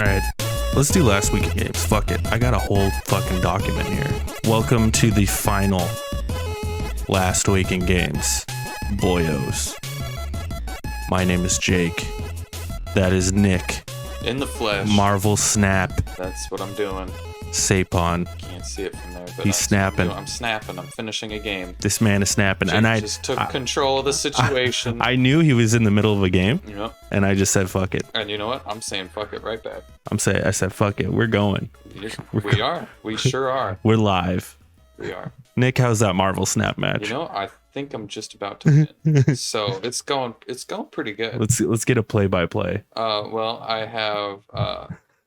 right, let's do last week in games. Fuck it. I got a whole fucking document here. Welcome to the final last week in games. Boyos. My name is Jake. That is Nick. In the flesh. Marvel Snap. That's what I'm doing. Sapon. Can't see it from there, but He's snapping. I'm snapping. I'm finishing a game. This man is snapping. Jake And I just took control of the situation. I knew he was in the middle of a game. Yep. And I just said, fuck it. And you know what? I'm saying fuck it right back. I said, fuck it. We're going. We are. We sure are. We're live. We are. Nick, how's that Marvel Snap match? You know, I think I'm just about to win. So it's going pretty good. Let's get a play-by-play. Well, I have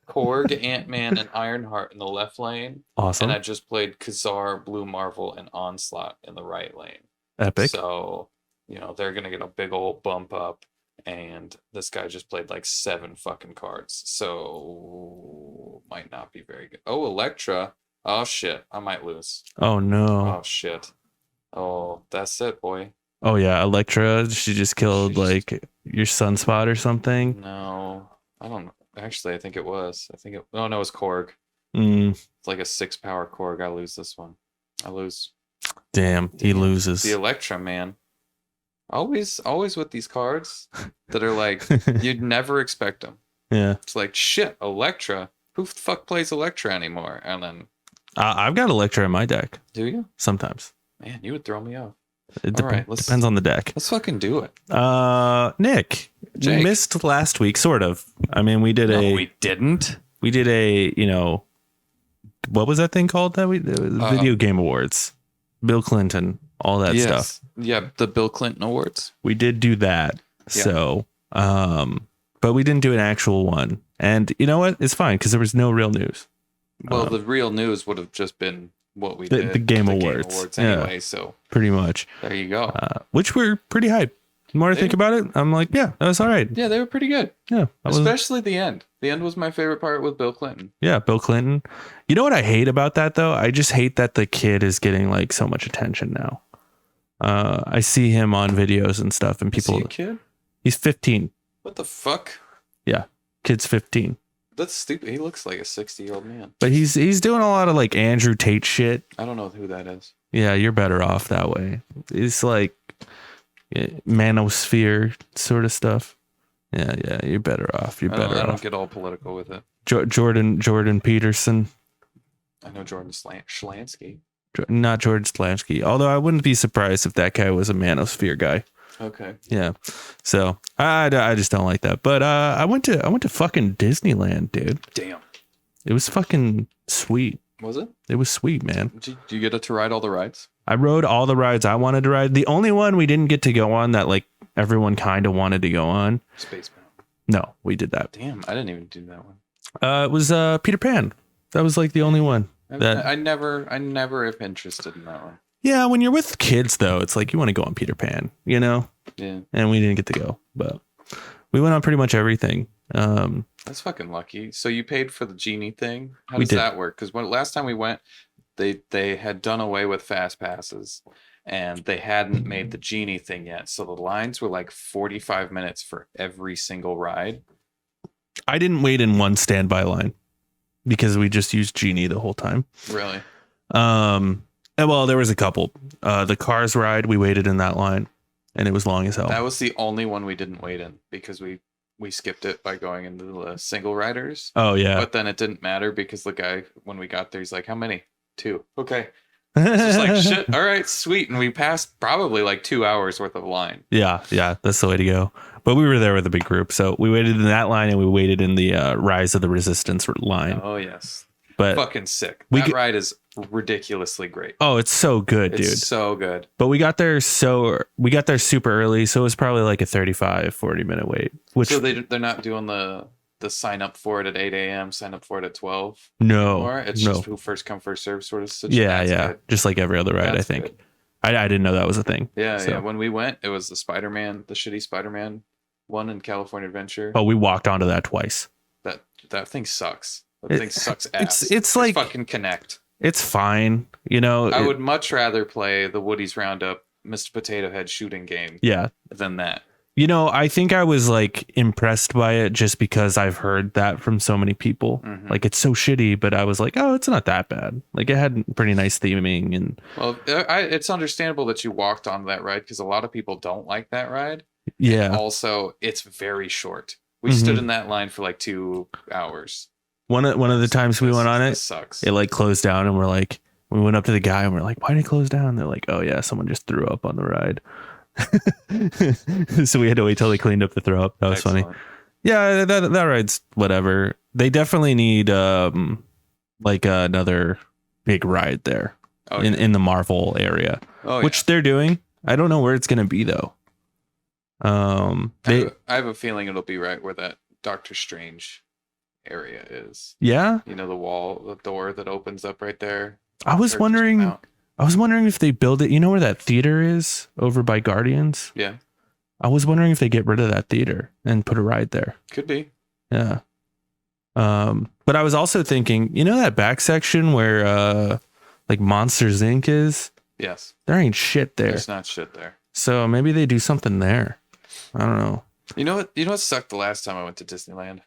Korg, Ant-Man, and Ironheart in the left lane. Awesome. And I just played Khazar, Blue Marvel, and Onslaught in the right lane. Epic. So, you know, they're gonna get a big old bump up. And this guy just played like 7 fucking cards. So might not be very good. Oh, Electra. Oh shit. I might lose. Oh no. Oh shit. Oh, that's it, boy. Oh yeah, Electra. She just killed like your Sunspot or something. No, I don't know. Actually, I think it was. Oh no, it was Korg. It's like a 6-power Korg. I lose this one. I lose. Damn, he loses. The Electra, man. Always with these cards that are like you'd never expect them. Yeah. It's like shit, Electra. Who the fuck plays Electra anymore? And then I've got Electra in my deck. do you? Sometimes. Man, you would throw me off. It Let's depends on the deck. Let's fucking do it. Nick, Jake. we missed last week, sort of. I mean, we did we didn't. we did a, what was that thing called that Video Game Awards. Bill Clinton, all that stuff. Yeah, the Bill Clinton Awards. We did do that. Yeah. So, but we didn't do an actual one. And you know what? It's fine because there was no real news. Well, the real news would have just been what we did. The Game Awards. Anyway, Yeah. so Pretty much. there you go. Which we're pretty hyped. The more I think about it, I'm like, yeah, that was all right. Yeah, they were pretty good. Yeah. Especially the end. The end was my favorite part with Bill Clinton. Yeah, Bill Clinton. You know what I hate about that, though? I just hate that the kid is getting like so much attention now. I see him on videos and stuff, and people. Is he a kid? He's 15. What the fuck? Yeah, kid's 15. That's stupid. He looks like a 60-year-old man. But he's doing a lot of like Andrew Tate shit. I don't know who that is. Yeah, you're better off that way. It's like manosphere sort of stuff. Yeah, you're better off. You're better I off. don't get all political with it. Jordan Peterson. I know Jordan Schlansky. Not George Slansky. Although I wouldn't be surprised if that guy was a manosphere guy. Okay. Yeah. So I just don't like that. But I went to fucking Disneyland, dude. Damn. It was fucking sweet. Was it? It was sweet, man. Did you get to ride all the rides? I rode all the rides I wanted to ride. The only one we didn't get to go on that like everyone kind of wanted to go on. Spaceman. No, we did that. Damn, I didn't even do that one. It was Peter Pan. That was like the only one. I never am interested in that one. Yeah, when you're with kids though, it's like you want to go on Peter Pan, you know? Yeah. And we didn't get to go, but we went on pretty much everything. That's fucking lucky. So you paid for the genie thing? How does that work? Because last time we went, they had done away with fast passes, and they hadn't made the genie thing yet. So the lines were like 45 minutes for every single ride. I didn't wait in one standby line because we just used genie the whole time. Really? Well, there was a couple. The Cars ride, we waited in that line, and it was long as hell. That was the only one we didn't wait in because we skipped it by going into the single riders. Oh yeah. But then it didn't matter because the guy, when we got there, he's like, "How many? 2. Okay." It's just like shit. All right, sweet. And we passed probably like 2 hours worth of line. Yeah, that's the way to go. But we were there with a big group, so we waited in that line, and we waited in the Rise of the Resistance line. Oh yes, but fucking sick. That ride is ridiculously great. Oh, it's so good, dude. It's so good. But we got there super early, so it was probably like a 35-40 minute wait. Which so they're not doing the sign up for it at 8 a.m. sign up for it at 12. No, or it's just who first come first serve sort of situation. Yeah, good. Just like every other ride. That's I think good. I didn't know that was a thing. Yeah. When we went, it was the shitty Spider-Man one in California Adventure. Oh, we walked onto that twice. That thing sucks. That thing sucks ass. It's like fucking Connect. It's fine, you know. I would much rather play the Woody's Roundup Mr. Potato Head shooting game. Yeah. Than that. I think I was like impressed by it just because I've heard that from so many people. Mhm. Like it's so shitty, but I was like, oh, it's not that bad. Like it had pretty nice theming and Well, it's understandable that you walked on that ride because a lot of people don't like that ride. And yeah. also, it's very short. We Mhm. stood in that line for like 2 hours. One of the times we went on This it, sucks. it like closed down and we went up to the guy and we're like, why did it close down? They're like, oh yeah, someone just threw up on the ride. So we had to wait till they cleaned up the throw up. That was Excellent. funny. Yeah, that ride's whatever. They definitely need like another big ride there in the Marvel area, which they're doing. I don't know where it's gonna be though. I have a feeling it'll be right where that Doctor Strange area is. Yeah, the door that opens up right there. I was wondering if they build it. You know where that theater is over by Guardians? Yeah. I was wondering if they get rid of that theater and put a ride there. Could be. Yeah. But I was also thinking, that back section where like Monsters Inc. is? Yes. There ain't shit there. There's not shit there. So maybe they do something there. I don't know. You know what sucked the last time I went to Disneyland?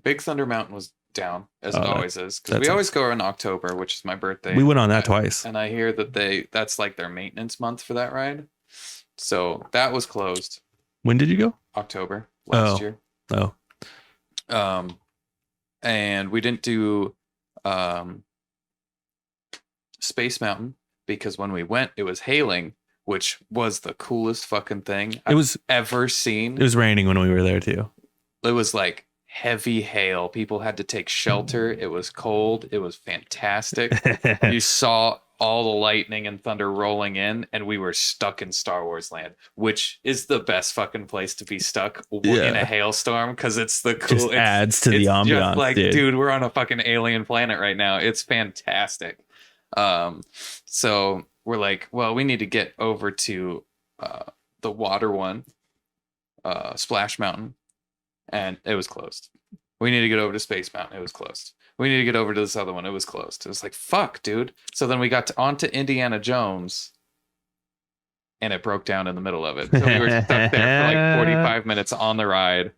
Big Thunder Mountain was down, as it always is. Because we always go in October, which is my birthday. We went on that twice. And I hear that that's like their maintenance month for that ride. So that was closed. When did you go? October last year. Oh. And we didn't do Space Mountain because when we went, it was hailing, which was the coolest fucking thing I've ever seen. It was raining when we were there too. It was like heavy hail. People had to take shelter. It was cold. It was fantastic. You saw all the lightning and thunder rolling in, and we were stuck in Star Wars land, which is the best fucking place to be stuck in a hailstorm because it's the cool. Just adds to the ambiance. Just like, dude, we're on a fucking alien planet right now. It's fantastic. So we're like, well, we need to get over to the water one, Splash Mountain, and it was closed. We need to get over to Space Mountain. It was closed. We need to get over to this other one. It was closed. It was like, fuck, dude. So then we got onto Indiana Jones, and it broke down in the middle of it. So we were stuck there for like 45 minutes on the ride,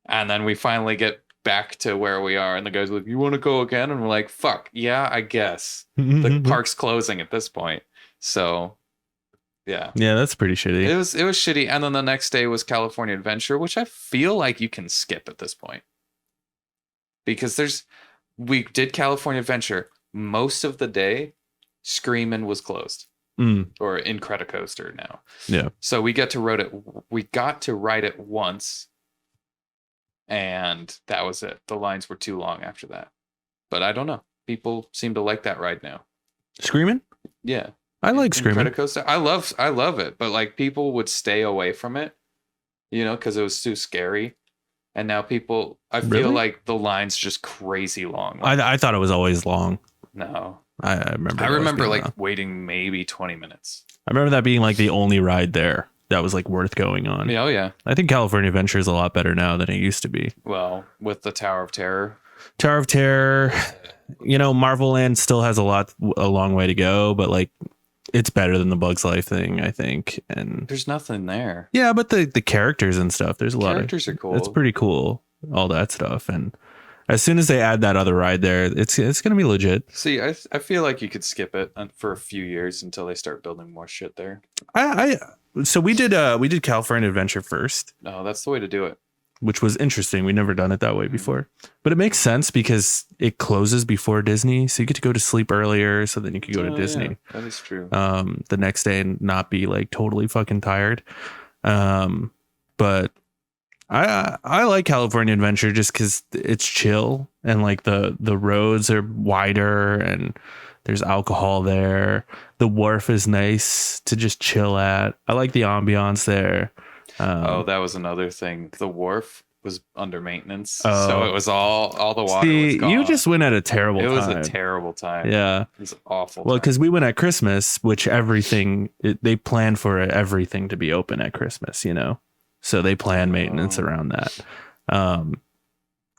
and then we finally get back to where we are, and the guy's like, you want to go again? And we're like, fuck, yeah, I guess. The park's closing at this point. So, yeah. Yeah, that's pretty shitty. It was shitty. And then the next day was California Adventure, which I feel like you can skip at this point. Because we did California Adventure. Most of the day, Screamin' was closed. Or Incredicoaster now. Yeah. So we got to ride it once. And that was it. The lines were too long after that. But I don't know. People seem to like that ride now. Screamin'? Yeah. I like Screamin'. Incredicoaster. I love it. But like people would stay away from it, because it was too scary. And now I feel like the line's just crazy long. I thought it was always long. No. I remember. I remember like waiting maybe 20 minutes. I remember that being like the only ride there that was like worth going on. Yeah, oh yeah. I think California Adventure is a lot better now than it used to be. Well, with the Tower of Terror. Marvel Land still has a long way to go, but like it's better than the Bugs Life thing, I think. And there's nothing there. Yeah, but the characters and stuff, there's a lot of characters are cool. It's pretty cool, all that stuff. And as soon as they add that other ride there, it's gonna be legit. See, I feel like you could skip it for a few years until they start building more shit there. So we did California Adventure first. No, that's the way to do it. Which was interesting. We'd never done it that way before. But it makes sense because it closes before Disney. So you get to go to sleep earlier so then you could go to Disney. Yeah, that is true. The next day and not be like totally fucking tired. But I like California Adventure just because it's chill and like the roads are wider and there's alcohol there. The wharf is nice to just chill at. I like the ambiance there. That was another thing. The wharf was under maintenance, so it was all the water was gone. You just went at a terrible time. It was a terrible time. Yeah. It was awful. Well, because we went at Christmas, which they planned for everything to be open at Christmas, so they plan maintenance around that.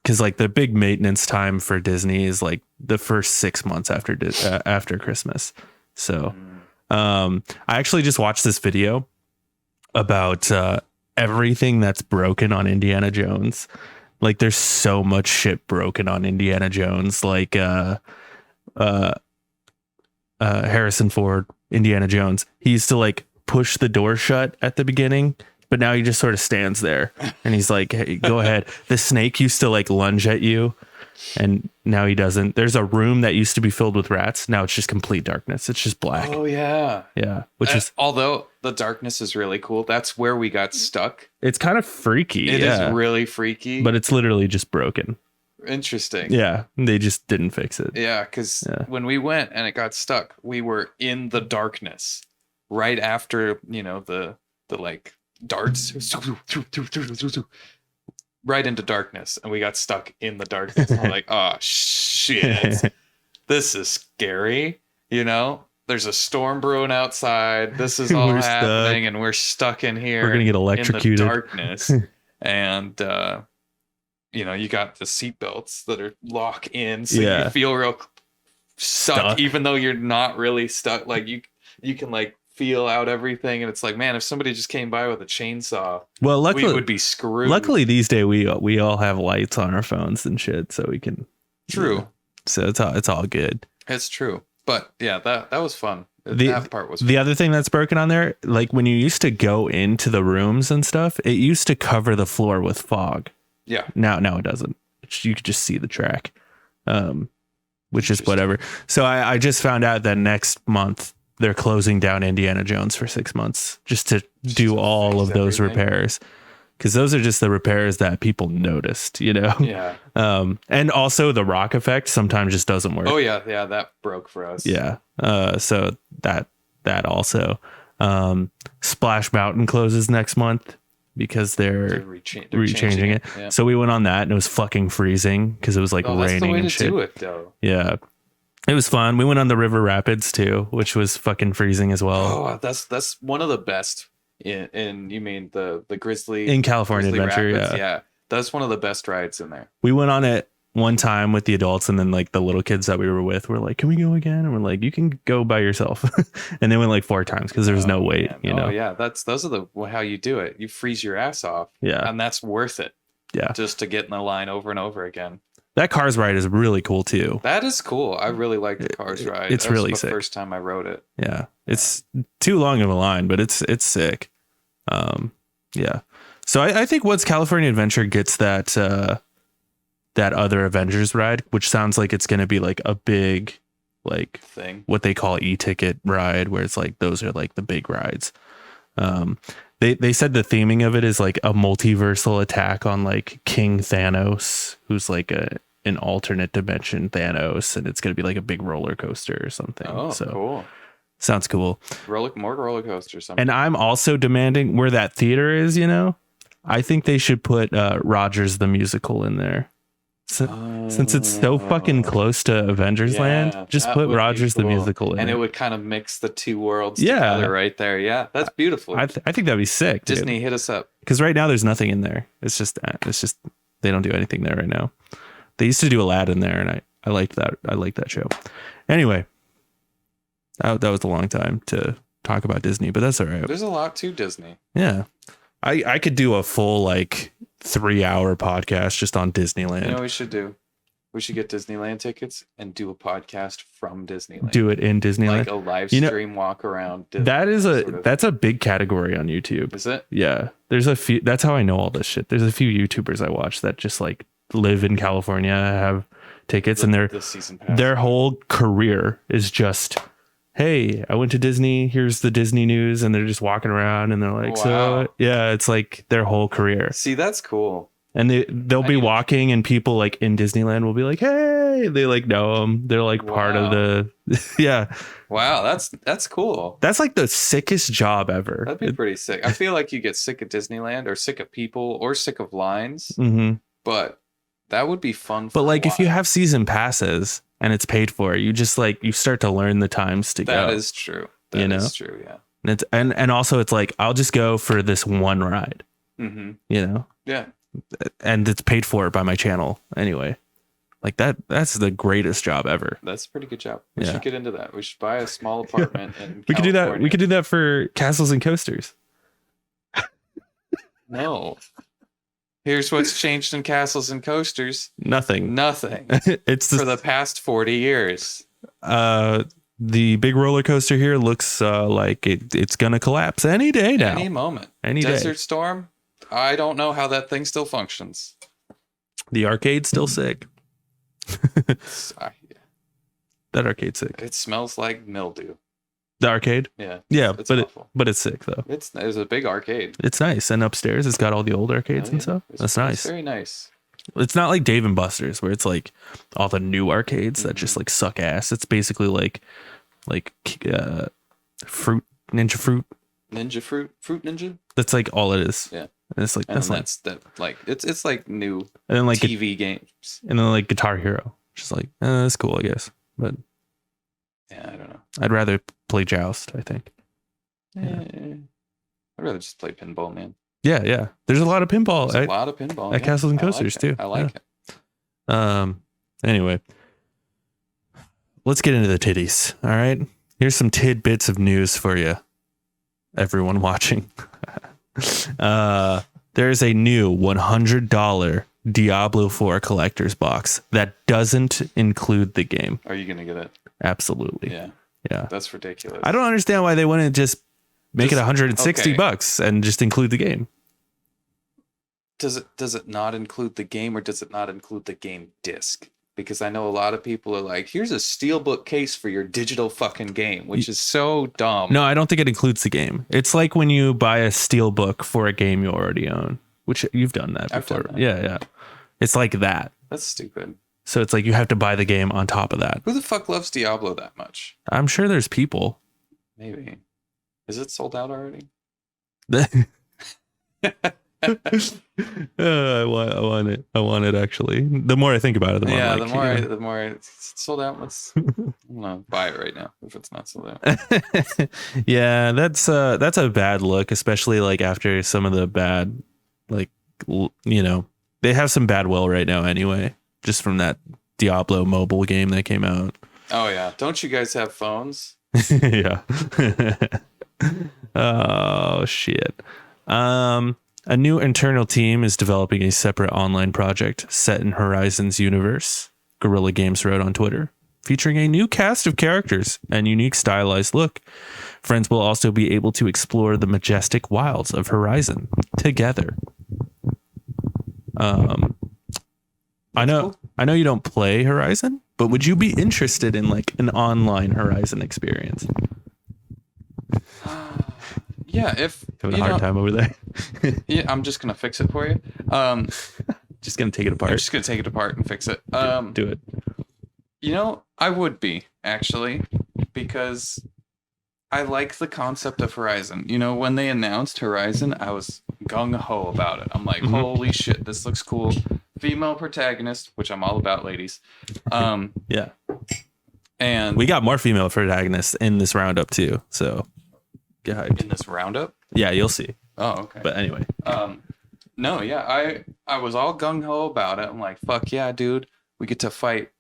Because like the big maintenance time for Disney is like the first 6 months after Christmas. So I actually just watched this video about everything that's broken on Indiana Jones. Like there's so much shit broken on Indiana Jones. Like Harrison Ford, Indiana Jones. He used to like push the door shut at the beginning, but now he just sort of stands there and he's like, hey, go ahead. The snake used to like lunge at you and now he doesn't. There's a room that used to be filled with rats. Now it's just complete darkness. It's just black. Oh yeah. Yeah. Which is, although the darkness is really cool. That's where we got stuck. it's kind of freaky. It is really freaky. But it's literally just broken. Interesting. Yeah. They just didn't fix it. Yeah. Because when we went and it got stuck, we were in the darkness right after, the like darts right into darkness, and we got stuck in the darkness. I'm like, oh shit, this is scary. There's a storm brewing outside. This is all happening, and we're stuck in here. We're gonna get electrocuted in the darkness. And you got the seatbelts that are lock in, so you feel real stuck, even though you're not really stuck. Like you can like feel out everything, and it's like, man, if somebody just came by with a chainsaw, well, luckily we would be screwed. Luckily these days we all have lights on our phones and shit, so we can. True. So it's all good. It's true. But yeah, that was fun. That part was fun. The other thing that's broken on there, like when you used to go into the rooms and stuff, it used to cover the floor with fog. Yeah. Now it doesn't. You could just see the track, which is whatever. So I just found out that next month they're closing down Indiana Jones for 6 months just to do all of those repairs. Because those are just the repairs that people noticed, Yeah. And also the rock effect sometimes just doesn't work. Oh yeah, that broke for us. Yeah. So that also. Splash Mountain closes next month because they're rechanging it. Yeah. So we went on that and it was fucking freezing because it was like raining that's the way and to shit. do it, though. Yeah. It was fun. We went on the River Rapids too, which was fucking freezing as well. Oh, that's one of the best in you mean the Grizzly in California Adventure. Rapids? Yeah. That's one of the best rides in there. We went on it one time with the adults, and then like the little kids that we were with were like, can we go again? And we're like, you can go by yourself. And they went like 4 times because there was no wait, Oh yeah, those are how you do it. You freeze your ass off. Yeah. And that's worth it. Yeah. Just to get in the line over and over again. That Cars ride is really cool too. That is cool. I really like the Cars ride. It's really sick. The first time I rode it. Yeah. It's too long of a line, but it's sick. Yeah. So I think once California Adventure gets that other Avengers ride, which sounds like it's going to be like a big, like thing, what they call e-ticket ride, where it's like, those are like the big rides. They said the theming of it is like a multiversal attack on like King Thanos, who's like an alternate dimension Thanos, and it's going to be like a big roller coaster or something. Oh, so cool. Sounds cool. More roller coaster something. And I'm also demanding where that theater is, I think they should put Rogers the Musical in there. Since it's so fucking close to Avengers Land, just put Rogers the Musical in. And it would kind of mix the two worlds together right there. Yeah, that's beautiful. I think that'd be sick. Disney, hit us up. Because right now there's nothing in there. It's just they don't do anything there right now. They used to do Aladdin there, and I liked that. I liked that show. Anyway, that was a long time to talk about Disney, but that's all right. There's a lot to Disney. Yeah. I could do a full like 3-hour podcast just on Disneyland. You know what we should do? We should get Disneyland tickets and do a podcast from Disneyland. Do it in Disneyland. Like a live stream walk around. Disney, that's a big category on YouTube. Is it? Yeah. There's a few. That's how I know all this shit. There's a few YouTubers I watch that just like live in California, have tickets, and the season pass. Their whole career is just, hey, I went to Disney. Here's the Disney news. And they're just walking around and they're like, wow. So yeah, it's like their whole career. See, that's cool. And they'll be walking and people like in Disneyland will be like, hey, they like know them. They're like part of the, yeah. Wow. That's cool. That's like the sickest job ever. That'd be pretty sick. I feel like you get sick of Disneyland or sick of people or sick of lines, but that would be fun. But like if you have season passes and it's paid for, you just like, you start to learn the times to go. That is true. That is true. Yeah. And it's, and also it's like, I'll just go for this one ride, Yeah. And it's paid for by my channel anyway. Like that's the greatest job ever. That's a pretty good job. We should get into that. We should buy a small apartment in we could do that. We could do that for Castles and Coasters. No. Here's what's changed in Castles and Coasters. Nothing. It's for the past 40 years. The big roller coaster here looks like it's gonna collapse any day now. Any moment. Any Desert day. Storm. I don't know how that thing still functions. The arcade's still sick. That arcade's sick. It smells like mildew. The arcade? Yeah. Yeah, but it's sick though. It's a big arcade. It's nice, and upstairs it's got all the old arcades and stuff. That's nice. It's very nice. It's not like Dave and Buster's where it's like all the new arcades that just like suck ass. It's basically like fruit Fruit Ninja. That's like all it is. Yeah. And it's like it's like new and then like TV games. And then like Guitar Hero, just like that's cool, I guess. But yeah, I don't know. I'd rather play Joust, I think. Yeah. I'd rather just play pinball, man. Yeah. There's a lot of pinball. There's a lot of pinball at Castles and Coasters too. I like it. Anyway, let's get into the titties. All right. Here's some tidbits of news for you, everyone watching. There's a new $100 Diablo 4 collector's box that doesn't include the game. Are you gonna get it? Absolutely. Yeah. That's ridiculous. I don't understand why they wouldn't just make it $160 and just include the game. Does it not include the game, or does it not include the game disc? Because I know a lot of people are like, here's a steelbook case for your digital fucking game, which is so dumb. No, I don't think it includes the game. It's like when you buy a steelbook for a game you already own, which you've done that before. I've done that. Yeah. It's like that. That's stupid. So it's like you have to buy the game on top of that. Who the fuck loves Diablo that much? I'm sure there's people. Maybe. Is it sold out already? I want it. I want it actually. The more I think about it, the more I'm like, the more it's sold out. I'm gonna buy it right now if it's not sold out. Yeah, that's a bad look, especially like after some of the bad, like they have some bad will right now anyway, just from that Diablo mobile game that came out. Oh yeah, don't you guys have phones? Yeah. Oh shit. A new internal team is developing a separate online project set in Horizon's universe, Guerrilla Games wrote on Twitter, featuring a new cast of characters and unique stylized look. Friends will also be able to explore the majestic wilds of Horizon together. I know you don't play Horizon, but would you be interested in like an online Horizon experience? Yeah, if having a hard time over there. Yeah, I'm just gonna fix it for you. Just gonna take it apart. I'm just gonna take it apart and fix it. Do it. I would be actually, because I like the concept of Horizon. When they announced Horizon, I was gung ho about it. I'm like, holy shit, this looks cool. Female protagonist, which I'm all about, ladies. Yeah. And we got more female protagonists in this roundup too. So get hyped. In this roundup? Yeah, you'll see. Oh, okay. But anyway. No, yeah, I was all gung ho about it. I'm like, fuck yeah, dude. We get to fight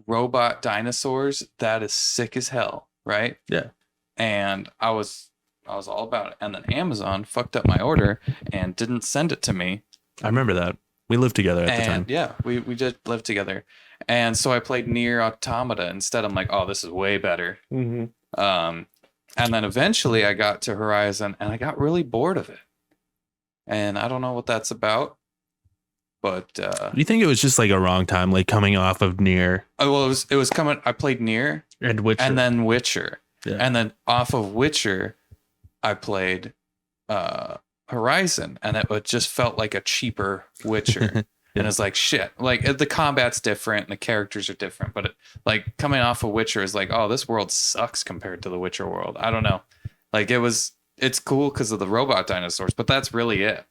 robot dinosaurs. That is sick as hell, right? Yeah. And I was all about it. And then Amazon fucked up my order and didn't send it to me. I remember that. We lived together at the time. Yeah, we did live together. And so I played Nier Automata instead. I'm like, oh, this is way better. And then eventually I got to Horizon and I got really bored of it. And I don't know what that's about. But do you think it was just like a wrong time, like coming off of Nier? Oh, well, it was coming. I played Nier and Witcher. And then Witcher. Yeah. And then off of Witcher, I played Horizon, and it just felt like a cheaper Witcher. And it's like, shit, like the combat's different and the characters are different, but like coming off of Witcher is like, oh, this world sucks compared to the Witcher world. I don't know. Like it's cool because of the robot dinosaurs, but that's really it.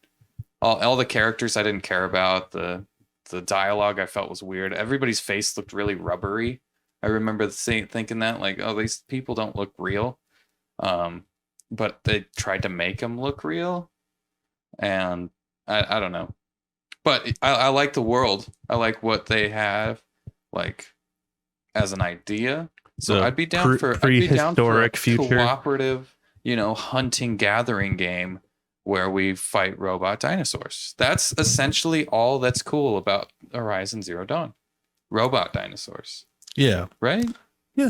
All the characters I didn't care about. The dialogue I felt was weird. Everybody's face looked really rubbery. I remember thinking that, like, oh, these people don't look real. But they tried to make them look real. And I don't know. But I like the world. I like what they have, like, as an idea. So I'd be down for a future cooperative, hunting gathering game where we fight robot dinosaurs. That's essentially all that's cool about Horizon Zero Dawn. Robot dinosaurs. Yeah. Right? Yeah.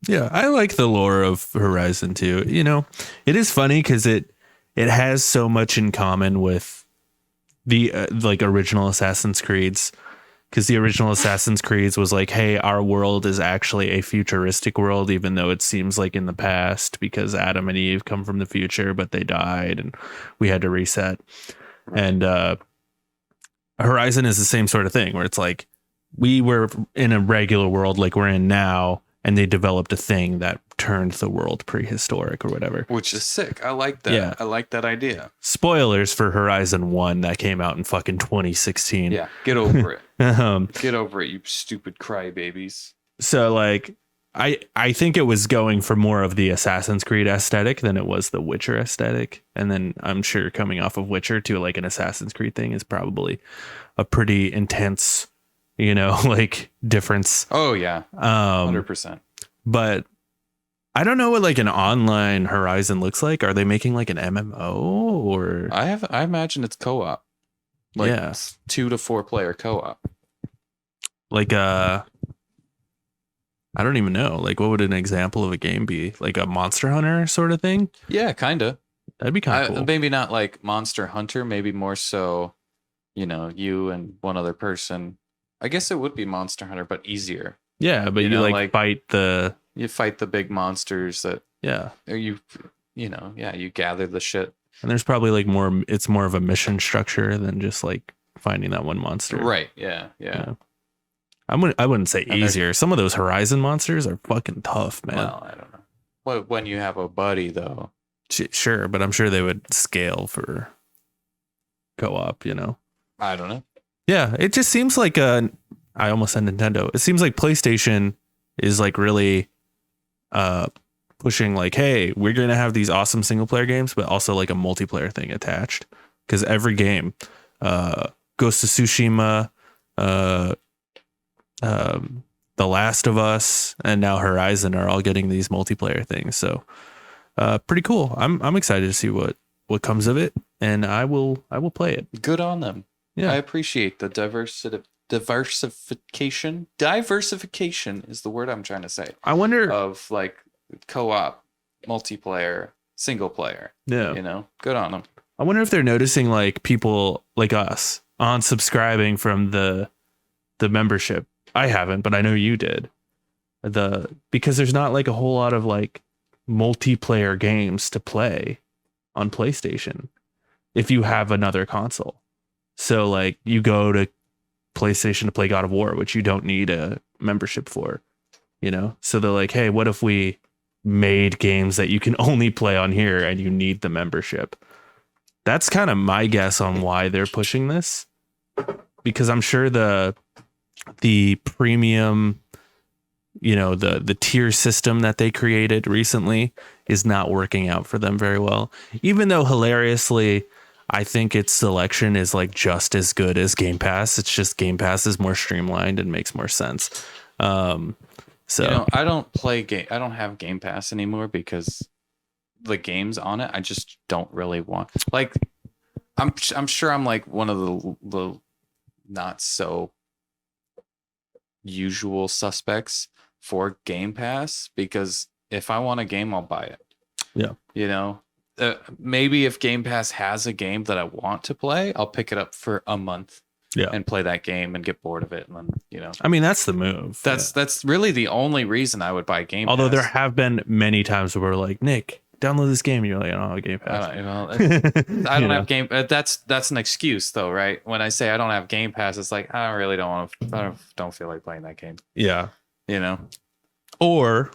Yeah. I like the lore of Horizon too. You know, it is funny because it has so much in common with the like original Assassin's Creeds. Because the original Assassin's Creeds was like, hey, our world is actually a futuristic world, even though it seems like in the past, because Adam and Eve come from the future, but they died and we had to reset. And Horizon is the same sort of thing where it's like we were in a regular world like we're in now, and they developed a thing that turned the world prehistoric or whatever. Which is sick. I like that. Yeah. I like that idea. Spoilers for Horizon 1 that came out in fucking 2016. Yeah, get over it. Um, Get over it, you stupid crybabies. So like I think it was going for more of the Assassin's Creed aesthetic than it was the Witcher aesthetic. And then I'm sure coming off of Witcher to like an Assassin's Creed thing is probably a pretty intense, you know, like difference. Oh yeah. 100%. But I don't know what like an online Horizon looks like. Are they making like an MMO or I imagine it's co-op. Like yeah. 2 to 4 player co-op. Like I don't even know. Like what would an example of a game be? Like a Monster Hunter sort of thing? Yeah, kind of. That'd be kind of cool. Maybe not like Monster Hunter, maybe more so, you know, you and one other person. I guess it would be Monster Hunter, but easier. Yeah, but you know, like fight the big monsters that or you gather the shit. And there's probably like it's more of a mission structure than just like finding that one monster. Right. Yeah. I wouldn't say easier. Some of those Horizon monsters are fucking tough, man. Well, I don't know. Well, when you have a buddy though. Sure, but I'm sure they would scale for co-op, you know. I don't know. Yeah, it just seems like I almost said Nintendo. It seems like PlayStation is like really pushing like, hey, we're going to have these awesome single player games, but also like a multiplayer thing attached. Because every game, Ghost of Tsushima, The Last of Us, and now Horizon are all getting these multiplayer things. So pretty cool. I'm excited to see what comes of it, and I will play it. Good on them. Yeah, I appreciate the diversification. Diversification is the word I'm trying to say. I wonder of like co-op, multiplayer, single player. Yeah, you know, good on them. I wonder if they're noticing like people like us unsubscribing from the membership. I haven't, but I know you did. Because there's not like a whole lot of like multiplayer games to play on PlayStation if you have another console. So like you go to PlayStation to play God of War, which you don't need a membership for, you know? So they're like, hey, what if we made games that you can only play on here and you need the membership? That's kind of my guess on why they're pushing this, because I'm sure the premium, you know, the tier system that they created recently is not working out for them very well, even though hilariously I think its selection is like just as good as Game Pass. It's just Game Pass is more streamlined and makes more sense. So you know, I don't have Game Pass anymore because the games on it I just don't really want. Like I'm sure I'm like one of the not so usual suspects for Game Pass, because if I want a game I'll buy it. Yeah. You know, maybe if Game Pass has a game that I want to play, I'll pick it up for a month. Yeah. And play that game and get bored of it, and then, you know. I mean, that's the move. That's really the only reason I would buy Game Pass. Although there have been many times where we're like, Nick, download this game, and you're like, I don't have a Game Pass. I don't have Game. That's an excuse though, right? When I say I don't have Game Pass, it's like I really don't want to. I don't feel like playing that game. Yeah. You know. Or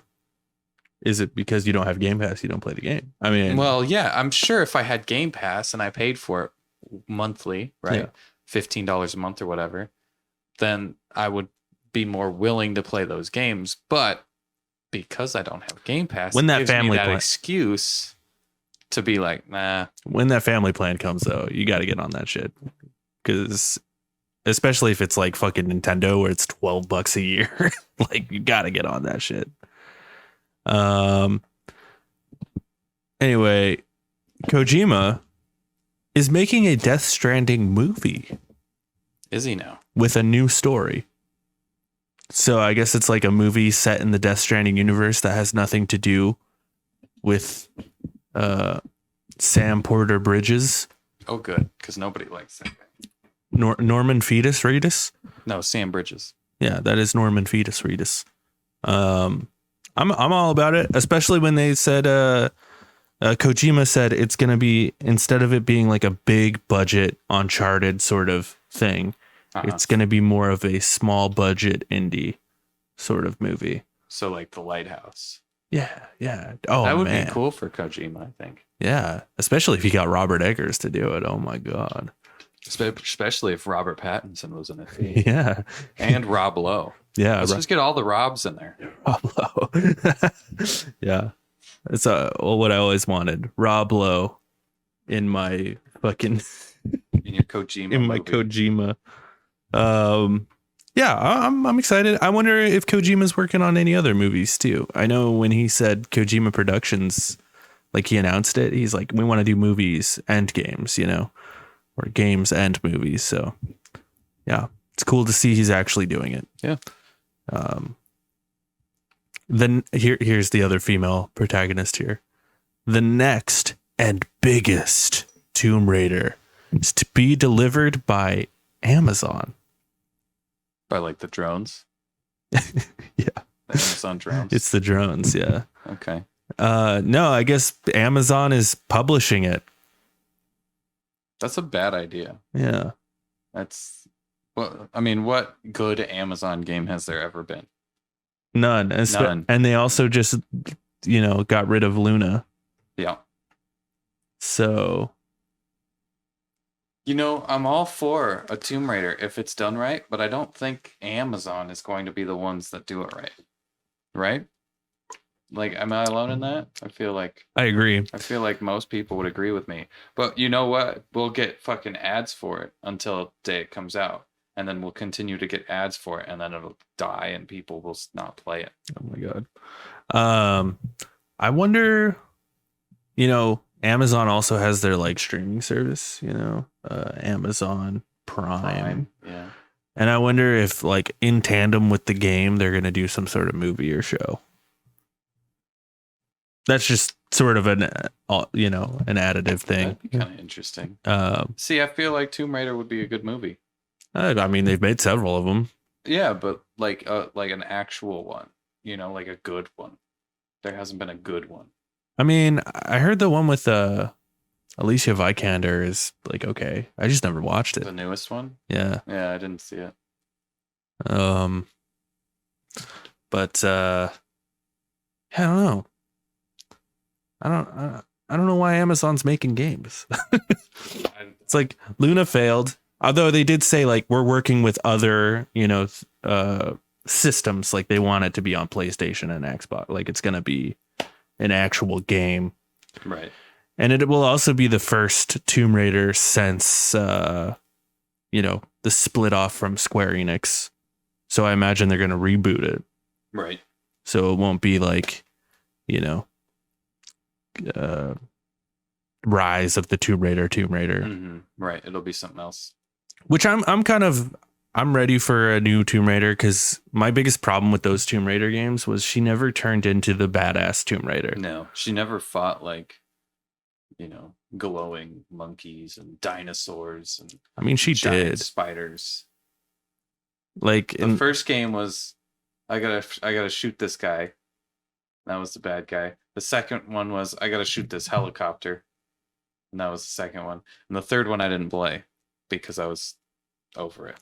is it because you don't have Game Pass, you don't play the game? I mean, well, yeah, I'm sure if I had Game Pass and I paid for it monthly, right? Yeah. $15 a month or whatever, then I would be more willing to play those games. But because I don't have Game Pass, when that gives family me that excuse to be like, nah. When that family plan comes though, you got to get on that shit, because especially if it's like fucking Nintendo where it's $12 a year, like you got to get on that shit. Anyway, Kojima is making a Death Stranding movie Is he now? with a new story. So I guess it's like a movie set in the Death Stranding universe that has nothing to do with Sam Porter Bridges. Oh, good, because nobody likes that guy. Norman Reedus. No, Sam Bridges. Yeah, that is Norman Reedus. I'm all about it, especially when they said Kojima said it's gonna be, instead of it being like a big budget Uncharted sort of thing, it's gonna be more of a small budget indie sort of movie. So like The Lighthouse. Yeah. Oh, that would man. be cool for Kojima, I think. Yeah, especially if you got Robert Eggers to do it. Oh my god. Especially if Robert Pattinson was in it. Yeah. And Rob Lowe. Yeah. Let's just get all the Robs in there. Rob Lowe. Yeah. It's what I always wanted. Rob Lowe in my fucking in your Kojima in my movie. Kojima. Yeah, I'm excited. I wonder if Kojima's working on any other movies too. I know when he said Kojima Productions, like he announced it, he's like, we want to do movies and games, you know, or games and movies. So yeah, it's cool to see he's actually doing it. Yeah. Then here's the other female protagonist here. The next and biggest Tomb Raider is to be delivered by Amazon. By like the drones? Yeah. The Amazon drones? It's the drones, yeah. Okay. No, I guess Amazon is publishing it. That's a bad idea. Yeah. That's, well, I mean, what good Amazon game has there ever been? None. None. And they also just, got rid of Luna. Yeah. So, I'm all for a Tomb Raider if it's done right, but I don't think Amazon is going to be the ones that do it right. Right? Like, am I alone in that? I agree. I feel like most people would agree with me. But you know what? We'll get fucking ads for it until the day it comes out. And then we'll continue to get ads for it, and then it'll die and people will not play it. Oh my god. I wonder, Amazon also has their like streaming service, Amazon Prime. Yeah. And I wonder if like in tandem with the game, they're going to do some sort of movie or show. That's just sort of an additive thing. That'd be kind of interesting. See, I feel like Tomb Raider would be a good movie. I mean, they've made several of them. Yeah, but like an actual one, like a good one. There hasn't been a good one. I mean, I heard the one with Alicia Vikander is like okay. I just never watched it. The newest one? Yeah. Yeah, I didn't see it. But I don't know. I don't know why Amazon's making games. It's like Luna failed. Although they did say like we're working with other, systems, like they want it to be on PlayStation and Xbox, like it's going to be an actual game. Right. And it will also be the first Tomb Raider since the split off from Square Enix. So I imagine they're going to reboot it. Right. So it won't be like, Rise of the Tomb Raider. Mm-hmm. Right. It'll be something else. Which I'm ready for a new Tomb Raider, because my biggest problem with those Tomb Raider games was she never turned into the badass Tomb Raider. No, she never fought like, glowing monkeys and dinosaurs and I mean, she did. Spiders. Like the first game was, I gotta shoot this guy. That was the bad guy. The second one was, I gotta shoot this helicopter. And that was the second one. And the third one I didn't play because I was over it.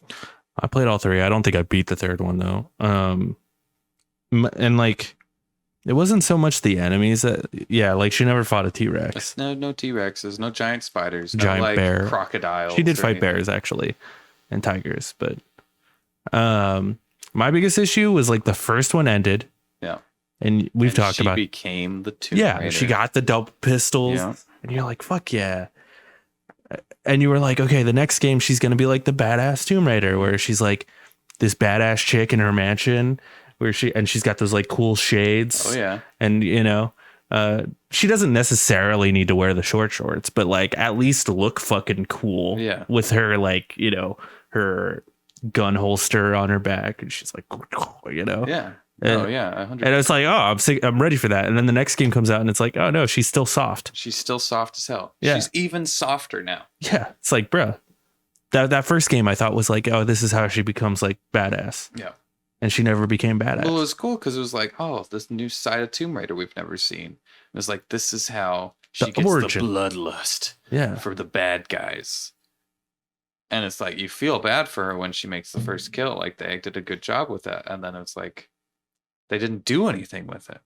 I played all three. I don't think I beat the third one though. And like, it wasn't so much the enemies that, like she never fought a T-Rex. No T-Rexes, no giant spiders, giant no like bear, crocodiles. She did fight bears actually, and tigers. But my biggest issue was like the first one ended. Yeah. And we've talked about. She became the Tomb Raider. Yeah, she got the double pistols, and you're like, fuck yeah. And you were like, okay, the next game she's gonna be like the badass Tomb Raider, where she's like this badass chick in her mansion, she's got those like cool shades. Oh yeah. And She doesn't necessarily need to wear the short shorts, but like at least look fucking cool. Yeah. With her, like, you know, her gun holster on her back, and she's like, you know. Yeah. And, Oh yeah. 100%. and it's like, oh, I'm ready for that. And then the next game comes out, and it's like, oh no, she's still soft. She's still soft as hell. Yeah. She's even softer now. Yeah, it's like, bruh, that first game I thought was like, oh, this is how she becomes like badass. Yeah. And she never became badass. Well, it was cool because it was like, oh, this new side of Tomb Raider we've never seen. It was like, this is how she gets origin. the bloodlust for the bad guys. And it's like, you feel bad for her when she makes the first kill. Like, they did a good job with that. And then it's like, they didn't do anything with it.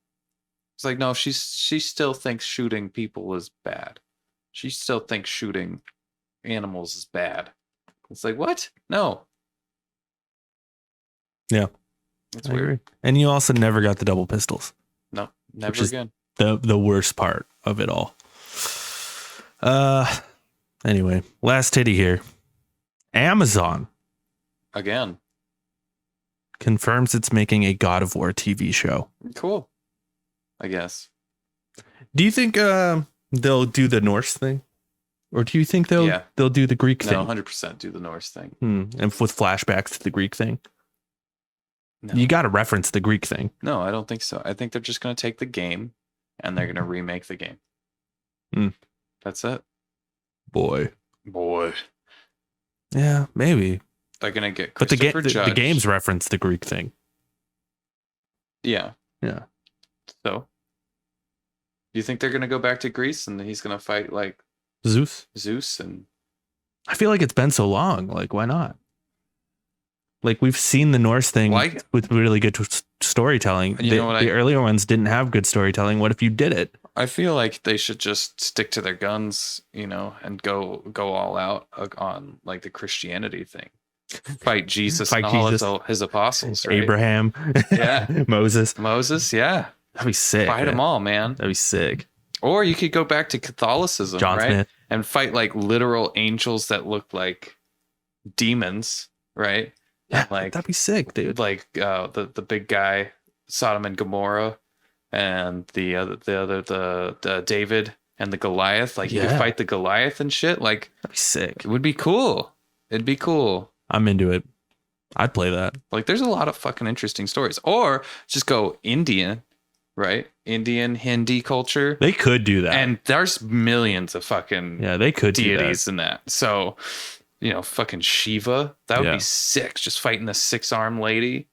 It's like, no, she still thinks shooting people is bad. She still thinks shooting animals is bad. It's like, what? No. Yeah. It's weird. And you also never got the double pistols. No, never again. The worst part of it all. Anyway, last titty here. Amazon Again. confirms it's making a God of War TV show. Cool. I guess. Do you think they'll do the Norse thing? Or do you think they'll do the Greek thing? No, 100% do the Norse thing. And with flashbacks to the Greek thing? No. You got to reference the Greek thing. No, I don't think so. I think they're just going to take the game and they're going to remake the game. That's it. Boy. Yeah, maybe. They're going to get But Christopher Judge. the games reference the Greek thing. Yeah. Yeah. So, do you think they're going to go back to Greece and he's going to fight like Zeus? And I feel like it's been so long. Like, why not? Like, we've seen the Norse thing with really good storytelling. The earlier ones didn't have good storytelling. What if you did it? I feel like they should just stick to their guns, you know, and go all out on like the Christianity thing. Fight Jesus and all his apostles, right? Abraham. Yeah. Moses, yeah. That'd be sick. Fight them all, man. That'd be sick. Or you could go back to Catholicism, John right? Smith. And fight like literal angels that look like demons, right? Yeah, like that'd be sick, dude. Like the big guy, Sodom and Gomorrah, and the David and the Goliath. Like you could fight the Goliath and shit. Like that'd be sick. It would be cool. It'd be cool. I'm into it. I'd play that. Like, there's a lot of fucking interesting stories. Or just go Indian, right? Indian Hindi culture. They could do that, and there's millions of fucking they could deities in that. So. You know, fucking Shiva. That would be sick. Just fighting the 6-armed lady.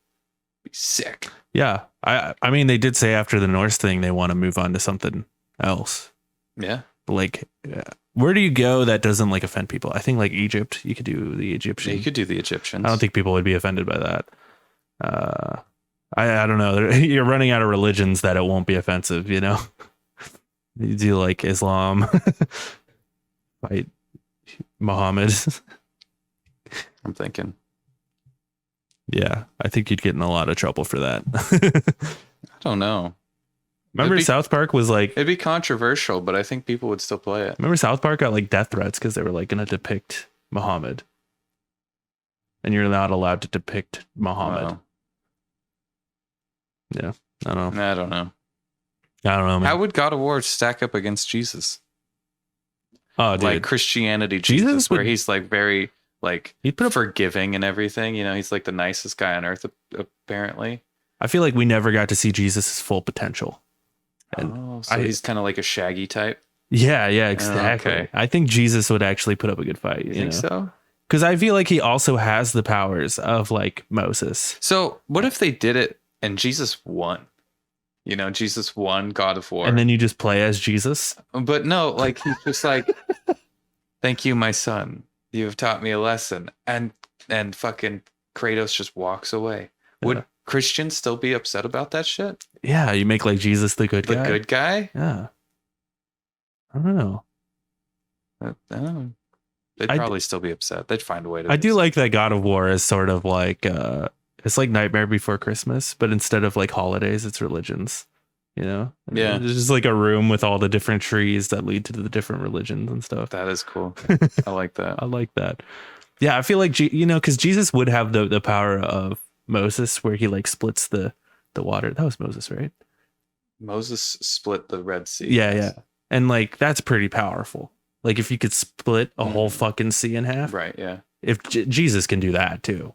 Be sick. Yeah. I mean, they did say after the Norse thing, they want to move on to something else. Yeah. Like, where do you go that doesn't like offend people? I think like Egypt, you could do the Egyptian. Yeah, you could do the Egyptians. I don't think people would be offended by that. I don't know. You're running out of religions that it won't be offensive, you know? You do like Islam. Fight Muhammad. I'm thinking. Yeah, I think you'd get in a lot of trouble for that. I don't know. Remember South Park was like... It'd be controversial, but I think people would still play it. Remember South Park got like death threats because they were like going to depict Muhammad. And you're not allowed to depict Muhammad. Wow. Yeah, I don't know. I don't know. Man. How would God of War stack up against Jesus? Oh, dude. Like Christianity Jesus where he's like very... Like he'd put forgiving and everything, you know, he's like the nicest guy on earth apparently. I feel like we never got to see Jesus' full potential. And so he's kind of like a Shaggy type. Yeah, exactly. Okay. I think Jesus would actually put up a good fight. You think so? Because I feel like he also has the powers of like Moses. So what if they did it and Jesus won? You know, Jesus won God of War, and then you just play as Jesus. But no, like he's just like, thank you, my son. You have taught me a lesson. And fucking Kratos just walks away. Yeah. Would Christians still be upset about that shit? Yeah, you make like Jesus the good guy. The good guy? Yeah. I don't know. They'd probably still be upset. They'd find a way to. I do like that God of War is sort of like, it's like Nightmare Before Christmas, but instead of like holidays, it's religions. You know? Yeah. There's just like a room with all the different trees that lead to the different religions and stuff. That is cool. I like that. I like that. Yeah, I feel like, you know, because Jesus would have the power of Moses where he like splits the water. That was Moses, right? Moses split the Red Sea. Yeah, yeah. And like that's pretty powerful. Like if you could split a whole fucking sea in half. Right, yeah. If Jesus can do that too.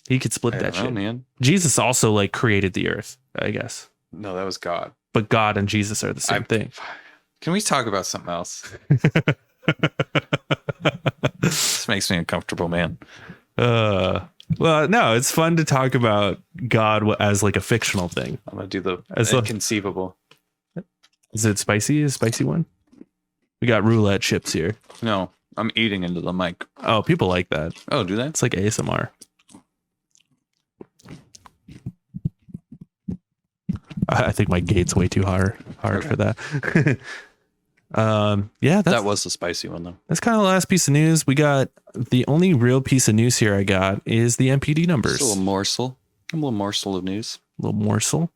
He could split that shit. Man. Jesus also like created the earth, I guess. No, that was God. But God and Jesus are the same thing. Can we talk about something else? This makes me uncomfortable, man. Well, no, it's fun to talk about God as like a fictional thing. I'm gonna do the As inconceivable. Is it spicy? A spicy one? We got roulette chips here. No, I'm eating into the mic. Oh, people like that. Oh, do they? It's like ASMR. I think my gate's way too hard for that. Yeah, that was the spicy one though. That's kind of the last piece of news. We got the only real piece of news here I got is the MPD numbers. Just a little morsel of news. A little morsel.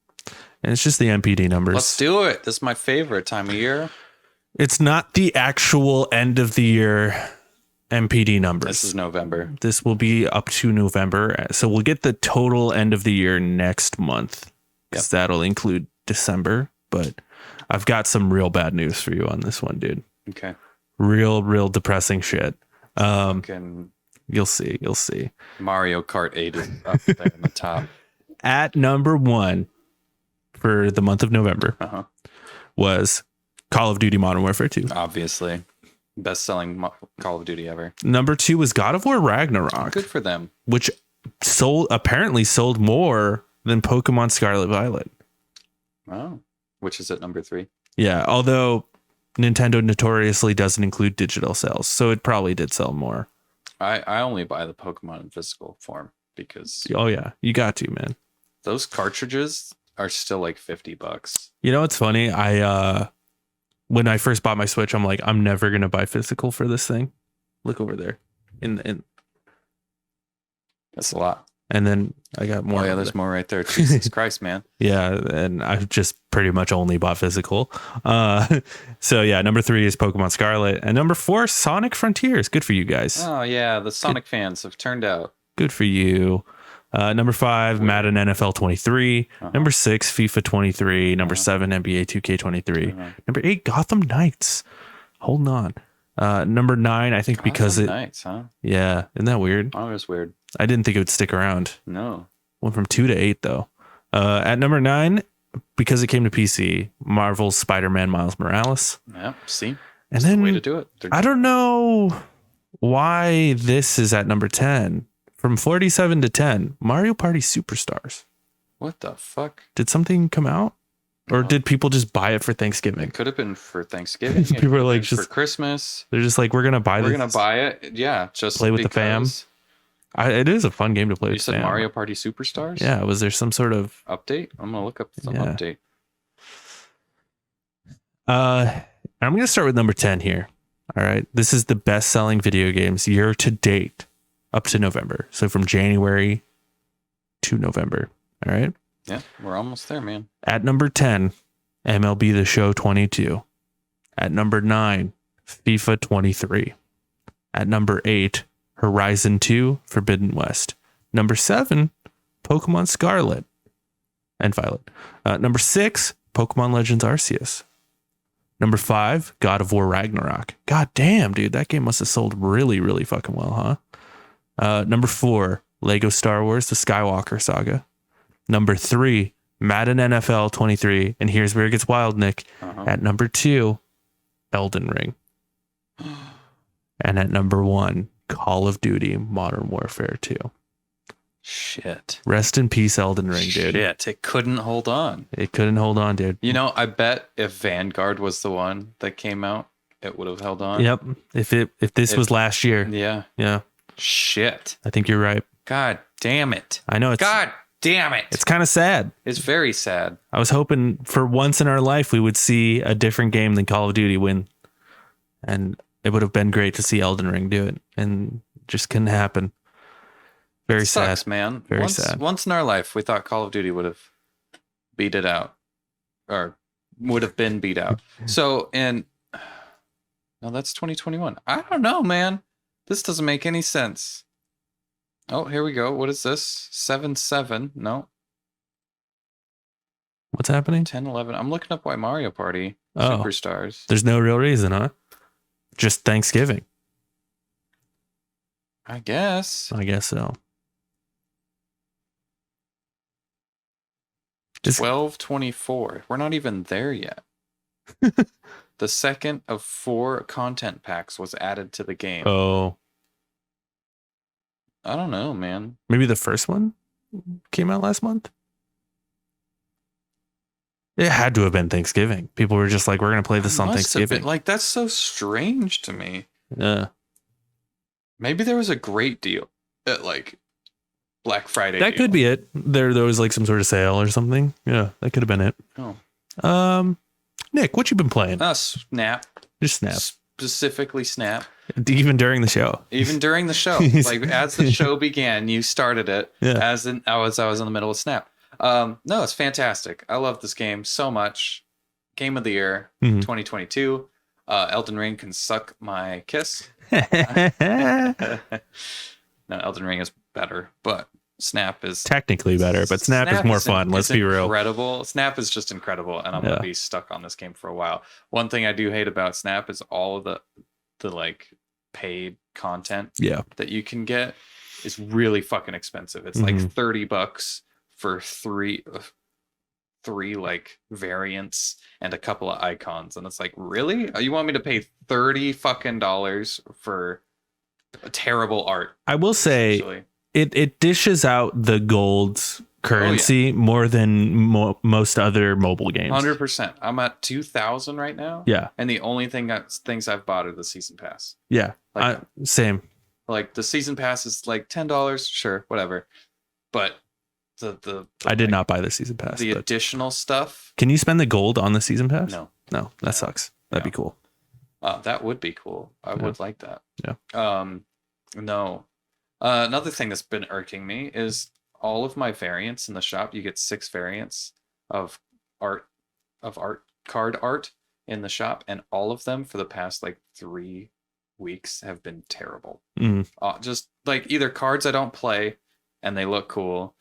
And it's just the MPD numbers. Let's do it. This is my favorite time of year. It's not the actual end of the year MPD numbers. This is November. This will be up to November. So we'll get the total end of the year next month. Because that'll include December. But I've got some real bad news for you on this one, dude. Okay. Real depressing shit. You'll see. Mario Kart 8 is up there in the top. At number 1 for the month of November was Call of Duty Modern Warfare 2. Obviously. Best-selling Call of Duty ever. Number 2 was God of War Ragnarok. Good for them. Which apparently sold more than Pokemon Scarlet Violet. Oh. Which is at number 3. Yeah, although Nintendo notoriously doesn't include digital sales, so it probably did sell more. I only buy the Pokemon in physical form because... Oh, yeah. You got to, man. Those cartridges are still like $50. You know what's funny? When I first bought my Switch, I'm like, I'm never going to buy physical for this thing. Look over there. That's a lot. And then I got more. Oh, yeah, there's more right there. Jesus Christ, man. Yeah, and I've just pretty much only bought physical. So yeah, number 3 is Pokemon Scarlet. And number 4, Sonic Frontiers. Good for you guys. Oh, yeah, the Sonic fans have turned out. Good for you. Number 5, Madden NFL 23. Number 6, FIFA 23. Number 7, NBA 2K23. Number 8, Gotham Knights. Holding on. Number 9, I think Gotham because Knights, huh? Yeah, isn't that weird? Oh, it was weird. I didn't think it would stick around. No. Went from 2 to 8 though. At number 9, because it came to PC, Marvel's Spider-Man Miles Morales. Yeah, see? And then the way to do it. I don't know why this is at number 10. From 47 to 10, Mario Party Superstars. What the fuck? Did something come out? Or did people just buy it for Thanksgiving? It could have been for Thanksgiving. People are like, just for Christmas. They're just like, we're gonna buy it. Yeah, just play with the fam. It is a fun game to play. You with said fam. Mario Party Superstars? Yeah. Was there some sort of update? I'm gonna look up some update. I'm gonna start with number 10 here. All right, this is the best-selling video games year to date, up to November. So from January to November. All right. Yeah, we're almost there, man. At number 10, MLB The Show 22. At number 9, FIFA 23. At number 8, Horizon 2 Forbidden West. Number 7, Pokemon Scarlet and Violet. Number 6, Pokemon Legends Arceus. Number 5, God of War Ragnarok. God damn, dude, that game must have sold really, really fucking well, huh? Number 4, Lego Star Wars The Skywalker Saga. Number 3, Madden NFL 23. And here's where it gets wild, Nick. At number 2, Elden Ring. And at number 1, Call of Duty Modern Warfare 2. Shit. Rest in peace, Elden Ring, dude. Shit, it couldn't hold on. It couldn't hold on, dude. You know, I bet if Vanguard was the one that came out, it would have held on. Yep. If this was last year. Yeah. Yeah. Shit. I think you're right. God damn it. I know. God damn it. It's kind of sad. It's very sad. I was hoping for once in our life we would see a different game than Call of Duty win. And it would have been great to see Elden Ring do it. And it just couldn't happen. Very sad. Sucks, man. Very sad. Once in our life, we thought Call of Duty would have beat it out. Or would have been beat out. So, no, that's 2021. I don't know, man. This doesn't make any sense. Oh, here we go. What is this? 7-7. No. What's happening? 10, 11. I'm looking up why Mario Party Oh. Superstars. There's no real reason, huh? Just Thanksgiving. I guess. I guess so. 12/24. We're not even there yet. The second of 4 content packs was added to the game. Oh. I don't know, man. Maybe the first one came out last month? It had to have been Thanksgiving. People were just like, we're going to play this on Thanksgiving. Like, that's so strange to me. Yeah. Maybe there was a great deal at like Black Friday. That could be it. There was like some sort of sale or something. Yeah, that could have been it. Oh. Nick, what you been playing? Snap. Just Snap. Specifically Snap. Even during the show. Even during the show. Like as the show began, you started it. Yeah. I was in the middle of Snap. No, it's fantastic. I love this game so much. Game of the year, 2022. Elden Ring can suck my kiss. No, Elden Ring is better, but Snap is technically better, but Snap is more fun. Let's be real. Incredible. Snap is just incredible, and I'm gonna be stuck on this game for a while. One thing I do hate about Snap is all of the like paid content that you can get is really fucking expensive. It's like $30 for three like variants and a couple of icons, and it's like, really? You want me to pay $30 fucking for a terrible art? I will say actually. It dishes out the gold currency more than most other mobile games. 100%. I'm at 2,000 right now. Yeah, and the only things I've bought are the season pass. Yeah, like, same. Like the season pass is like $10, sure, whatever. But the I did not buy the season pass. The additional stuff. Can you spend the gold on the season pass? No, that sucks. That'd be cool. That would be cool. I would like that. Yeah. No. Another thing that's been irking me is all of my variants in the shop. You get 6 variants of card art in the shop, and all of them for the past like 3 weeks have been terrible. Just like either cards I don't play and they look cool,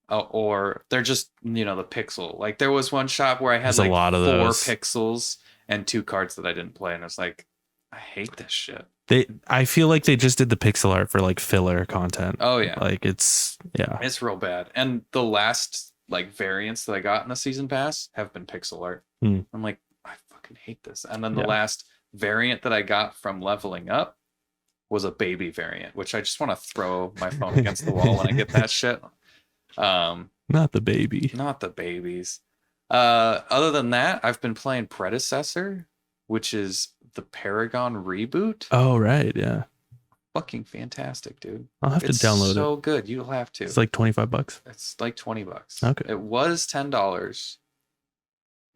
or they're just, the pixel. Like there was one shop where I had like a lot of 4 pixels and 2 cards that I didn't play, and it's like, I hate this shit. I feel like they just did the pixel art for like filler content. Oh yeah, like it's real bad. And the last like variants that I got in the season pass have been pixel art. I'm like, I fucking hate this. And then the last variant that I got from leveling up was a baby variant, which I just want to throw my phone against the wall when I get that shit. Not the babies. Other than that, I've been playing Predecessor, which is the Paragon reboot. Oh right, yeah. Fucking fantastic, dude. I'll have to download it. It's so good. You'll have to. It's like $25. It's like $20. Okay. It was $10.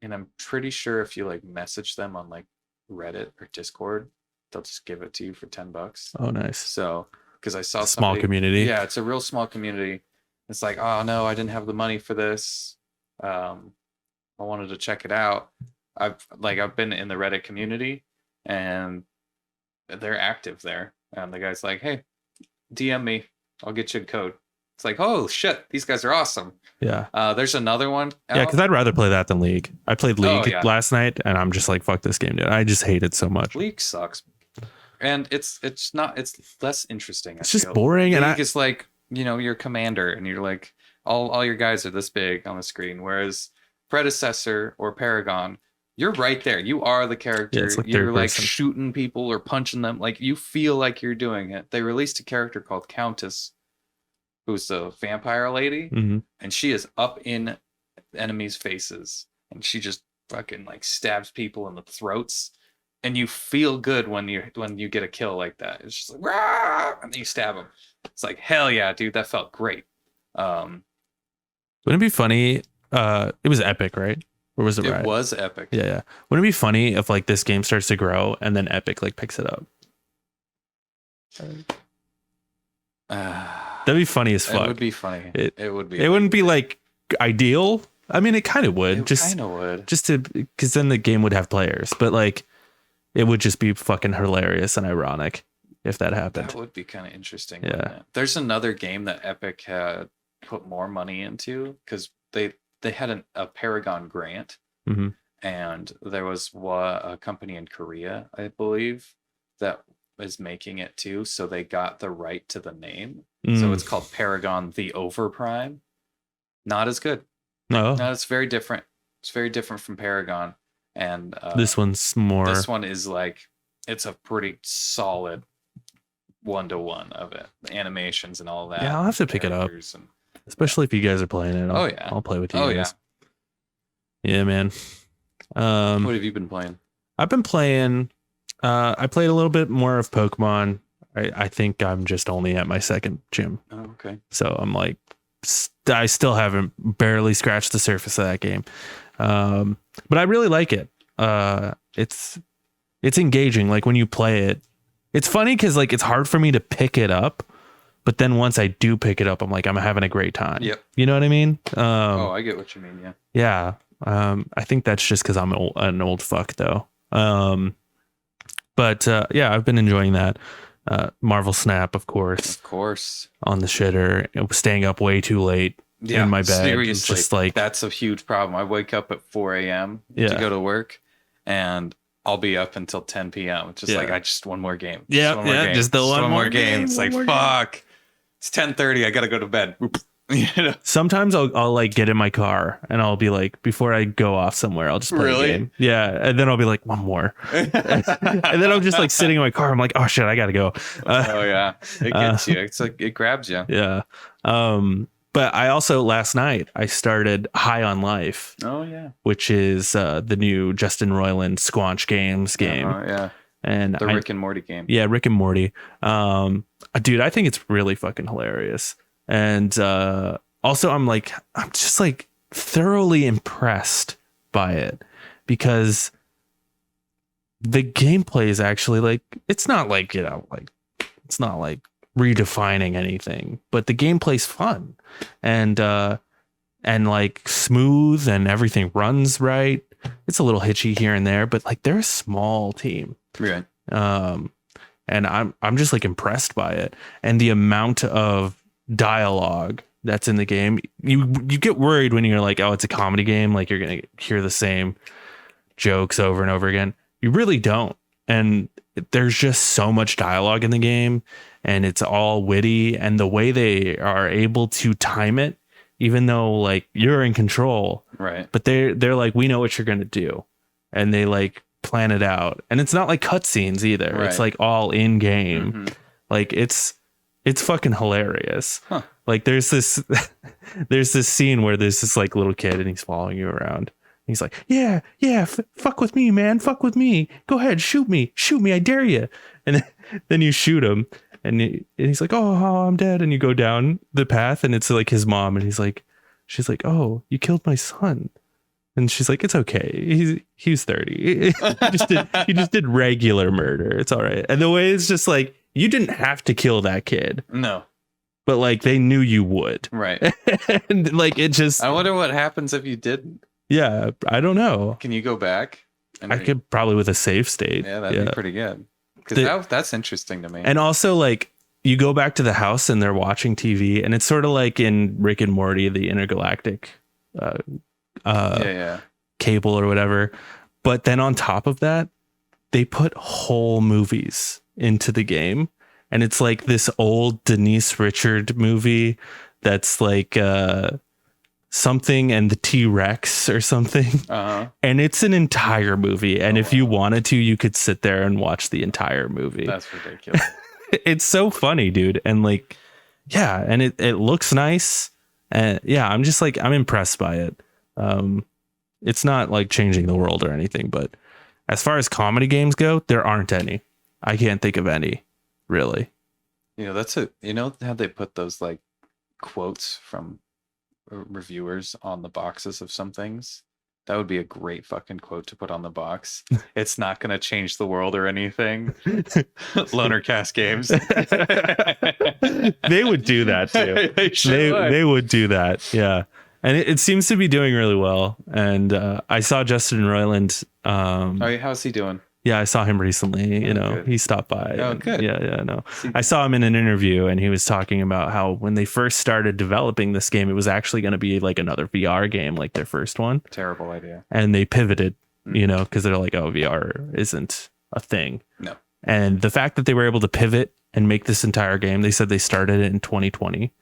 And I'm pretty sure if you like message them on like Reddit or Discord, they'll just give it to you for $10. Oh, nice. So, because I saw small community. Yeah, it's a real small community. It's like, oh no, I didn't have the money for this. I wanted to check it out. I've been in the Reddit community, and they're active there. And the guy's like, hey, DM me. I'll get you a code. It's like, oh shit, these guys are awesome. Yeah. There's another one. Yeah, because I'd rather play that than League. I played League last night, and I'm just like, fuck this game, dude. I just hate it so much. League sucks. And it's less interesting. It's just boring. League and is like, you're commander, and you're like, all your guys are this big on the screen. Whereas Predecessor or Paragon, you're right there. You are the character. Yeah, like you're like shooting people or punching them. Like you feel like you're doing it. They released a character called Countess, who's the vampire lady, and she is up in enemies' faces, and she just fucking like stabs people in the throats, and you feel good when you get a kill like that. It's just like, rah! And then you stab them. It's like, hell yeah, dude, that felt great. Wouldn't it be funny? It was Epic, right? Or was it Riot? It was Epic. Yeah. Wouldn't it be funny if like this game starts to grow and then Epic like picks it up? That'd be funny as fuck. It would be funny. It would be. It wouldn't be like ideal. I mean, it kind of would. It kind of would. Just because then the game would have players, but like it would just be fucking hilarious and ironic if that happened. That would be kind of interesting. Yeah. There's another game that Epic had put more money into because they had a Paragon grant, Mhm. and there was a company in Korea, I believe, that is making it too. So they got the right to the name. So it's called Paragon the Overprime. Not as good. No, No, it's very different. It's very different from Paragon. And this one's more. this one is like, it's a pretty solid 1-to-1 of it. The animations and all that. Yeah, I'll have to pick it up. And, Especially if you guys are playing it. I'll play with you guys. Yeah, man. What have you been playing? I've been playing. I played a little bit more of Pokemon. I think I'm just only at my second gym. Oh, okay. So I'm like, I still haven't barely scratched the surface of that game. But I really like it. It's engaging. Like when you play it, it's funny because like it's hard for me to pick it up. But then once I do pick it up, I'm like, I'm having a great time. Yep. You know what I mean? I get what you mean. Yeah. Yeah. I think that's just because I'm an old fuck though. But yeah, I've been enjoying that. Marvel Snap, of course, on the shitter. It was staying up way too late in my bed. Seriously, just like that's a huge problem. I wake up at 4 a.m. to go to work, and I'll be up until 10 p.m. Just like I just one more game. Just the one more game. It's like fuck. It's 10:30. I gotta go to bed. You know? Sometimes I'll like get in my car and I'll be like, before I go off somewhere, I'll just play a game. Yeah. And then I'll be like, one more. And then I'm just like sitting in my car. I'm like, oh shit, I gotta go. Oh yeah. It gets you. It's like, it grabs you. Yeah. But I also, last night, I started High on Life. Oh yeah. Which is the new Justin Roiland Squanch Games game. Yeah. And the Rick and Morty game. Yeah, Rick and Morty. Dude, I think it's really fucking hilarious. And also I'm just like thoroughly impressed by it because the gameplay is actually like, it's not like, you know, like it's not like redefining anything, but the gameplay's fun and like smooth and everything runs right. It's a little hitchy here and there, but like they're a small team. Right. And I'm just like impressed by it and the amount of dialogue that's in the game. You get worried when you're like, oh, it's a comedy game, like you're gonna hear the same jokes over and over again. You really don't. And there's just so much dialogue in the game and it's all witty, and the way they are able to time it, even though like you're in control, right? But they're like, we know what you're gonna do, and they like plan it out. And it's not like cutscenes either. Right. It's like all in game. Mm-hmm. Like it's fucking hilarious. Huh. Like there's this scene where there's this like little kid and he's following you around. He's like, yeah, fuck with me, man. Fuck with me. Go ahead. Shoot me. I dare you. And then you shoot him and he's like, oh, I'm dead. And you go down the path and it's like his mom. And she's like, oh, you killed my son. And she's like, it's okay. He's 30. he just did regular murder. It's all right. And the way it's just like, you didn't have to kill that kid. No. But like they knew you would. Right. And like it just, I wonder what happens if you didn't. Yeah, I don't know. Can you go back? I could probably with a save state. Yeah, that'd be pretty good. Because that's interesting to me. And also like you go back to the house and they're watching TV, and it's sort of like in Rick and Morty, the intergalactic cable or whatever. But then on top of that, they put whole movies into the game, and it's like this old Denise Richard movie that's like something and the T-Rex or something. And it's an entire movie, and if you wanted to, you could sit there and watch the entire movie. That's ridiculous. It's so funny, dude. And like, yeah, and it looks nice, and yeah, I'm just like, I'm impressed by it. It's not like changing the world or anything, but as far as comedy games go, there aren't any. I can't think of any, really. You know how they put those like quotes from reviewers on the boxes of some things? That would be a great fucking quote to put on the box. It's not going to change the world or anything. Loner Cast Games. They would do that too. They would do that. Yeah. And it seems to be doing really well. And I saw Justin Roiland. How's he doing? Yeah, I saw him recently. Good. He stopped by. Oh, good. Yeah, no. I saw him in an interview, and he was talking about how when they first started developing this game, it was actually going to be like another VR game, like their first one. Terrible idea. And they pivoted, because they're like, oh, VR isn't a thing. No. And the fact that they were able to pivot and make this entire game, they said they started it in 2020.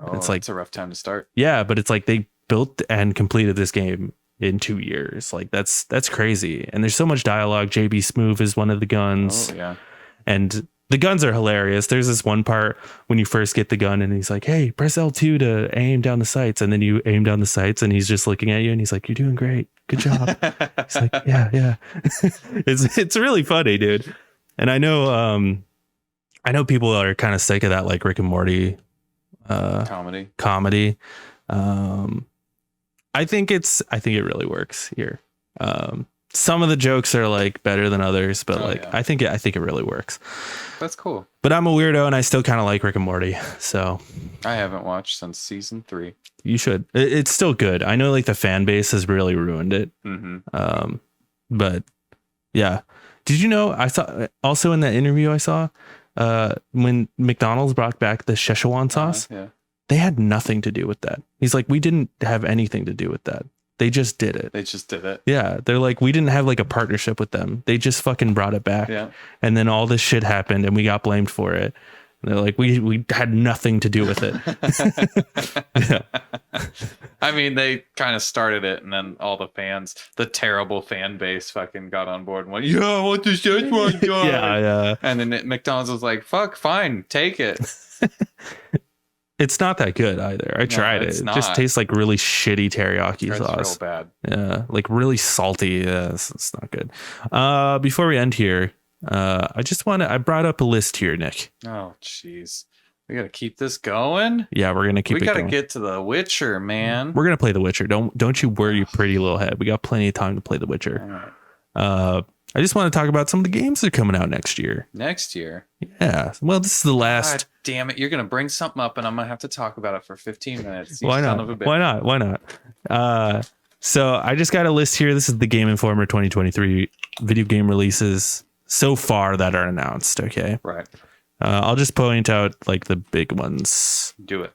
Oh, it's like, a rough time to start. Yeah, but it's like they built and completed this game in 2 years. Like that's crazy. And there's so much dialogue. JB Smoove is one of the guns. Oh yeah. And the guns are hilarious. There's this one part when you first get the gun and he's like, hey, press L2 to aim down the sights. And then you aim down the sights and he's just looking at you and he's like, you're doing great. Good job. He's like, yeah. It's really funny, dude. And I know people are kind of sick of that, like Rick and Morty comedy. I think it really works here. Some of the jokes are like better than others, but I think it really works. That's cool. But I'm a weirdo and I still kind of like Rick and Morty. So I haven't watched since season 3. You should. It's still good. I know like the fan base has really ruined it. Mm-hmm. But yeah. Did you know I saw also in that interview I saw when McDonald's brought back the Szechuan sauce, they had nothing to do with that. He's like, we didn't have anything to do with that. They just did it. Yeah. They're like, we didn't have like a partnership with them. They just fucking brought it back. Yeah. And then all this shit happened and we got blamed for it. And they're like, we had nothing to do with it. Yeah. I mean, they kind of started it, and then all the fans, the terrible fan base, fucking got on board and went, "Yeah, I want the Szechuan guy." Yeah. And then McDonald's was like, "Fuck, fine, take it." It's not that good either. I tried it. It just tastes like really shitty teriyaki sauce. Real bad. Yeah, like really salty. Yeah, it's not good. Before we end here, I brought up a list here, Nick. Oh, jeez. We got to keep this going? Yeah, we're going to keep it going. We got to get to The Witcher, man. We're going to play The Witcher. Don't you worry your pretty little head. We got plenty of time to play The Witcher. Right. I just want to talk about some of the games that are coming out next year. Next year? Yeah. Well, this is the last. God damn it. You're going to bring something up and I'm going to have to talk about it for 15 minutes. Why not? So I just got a list here. This is the Game Informer 2023 video game releases so far that are announced. Okay. Right. I'll just point out like the big ones. Do it.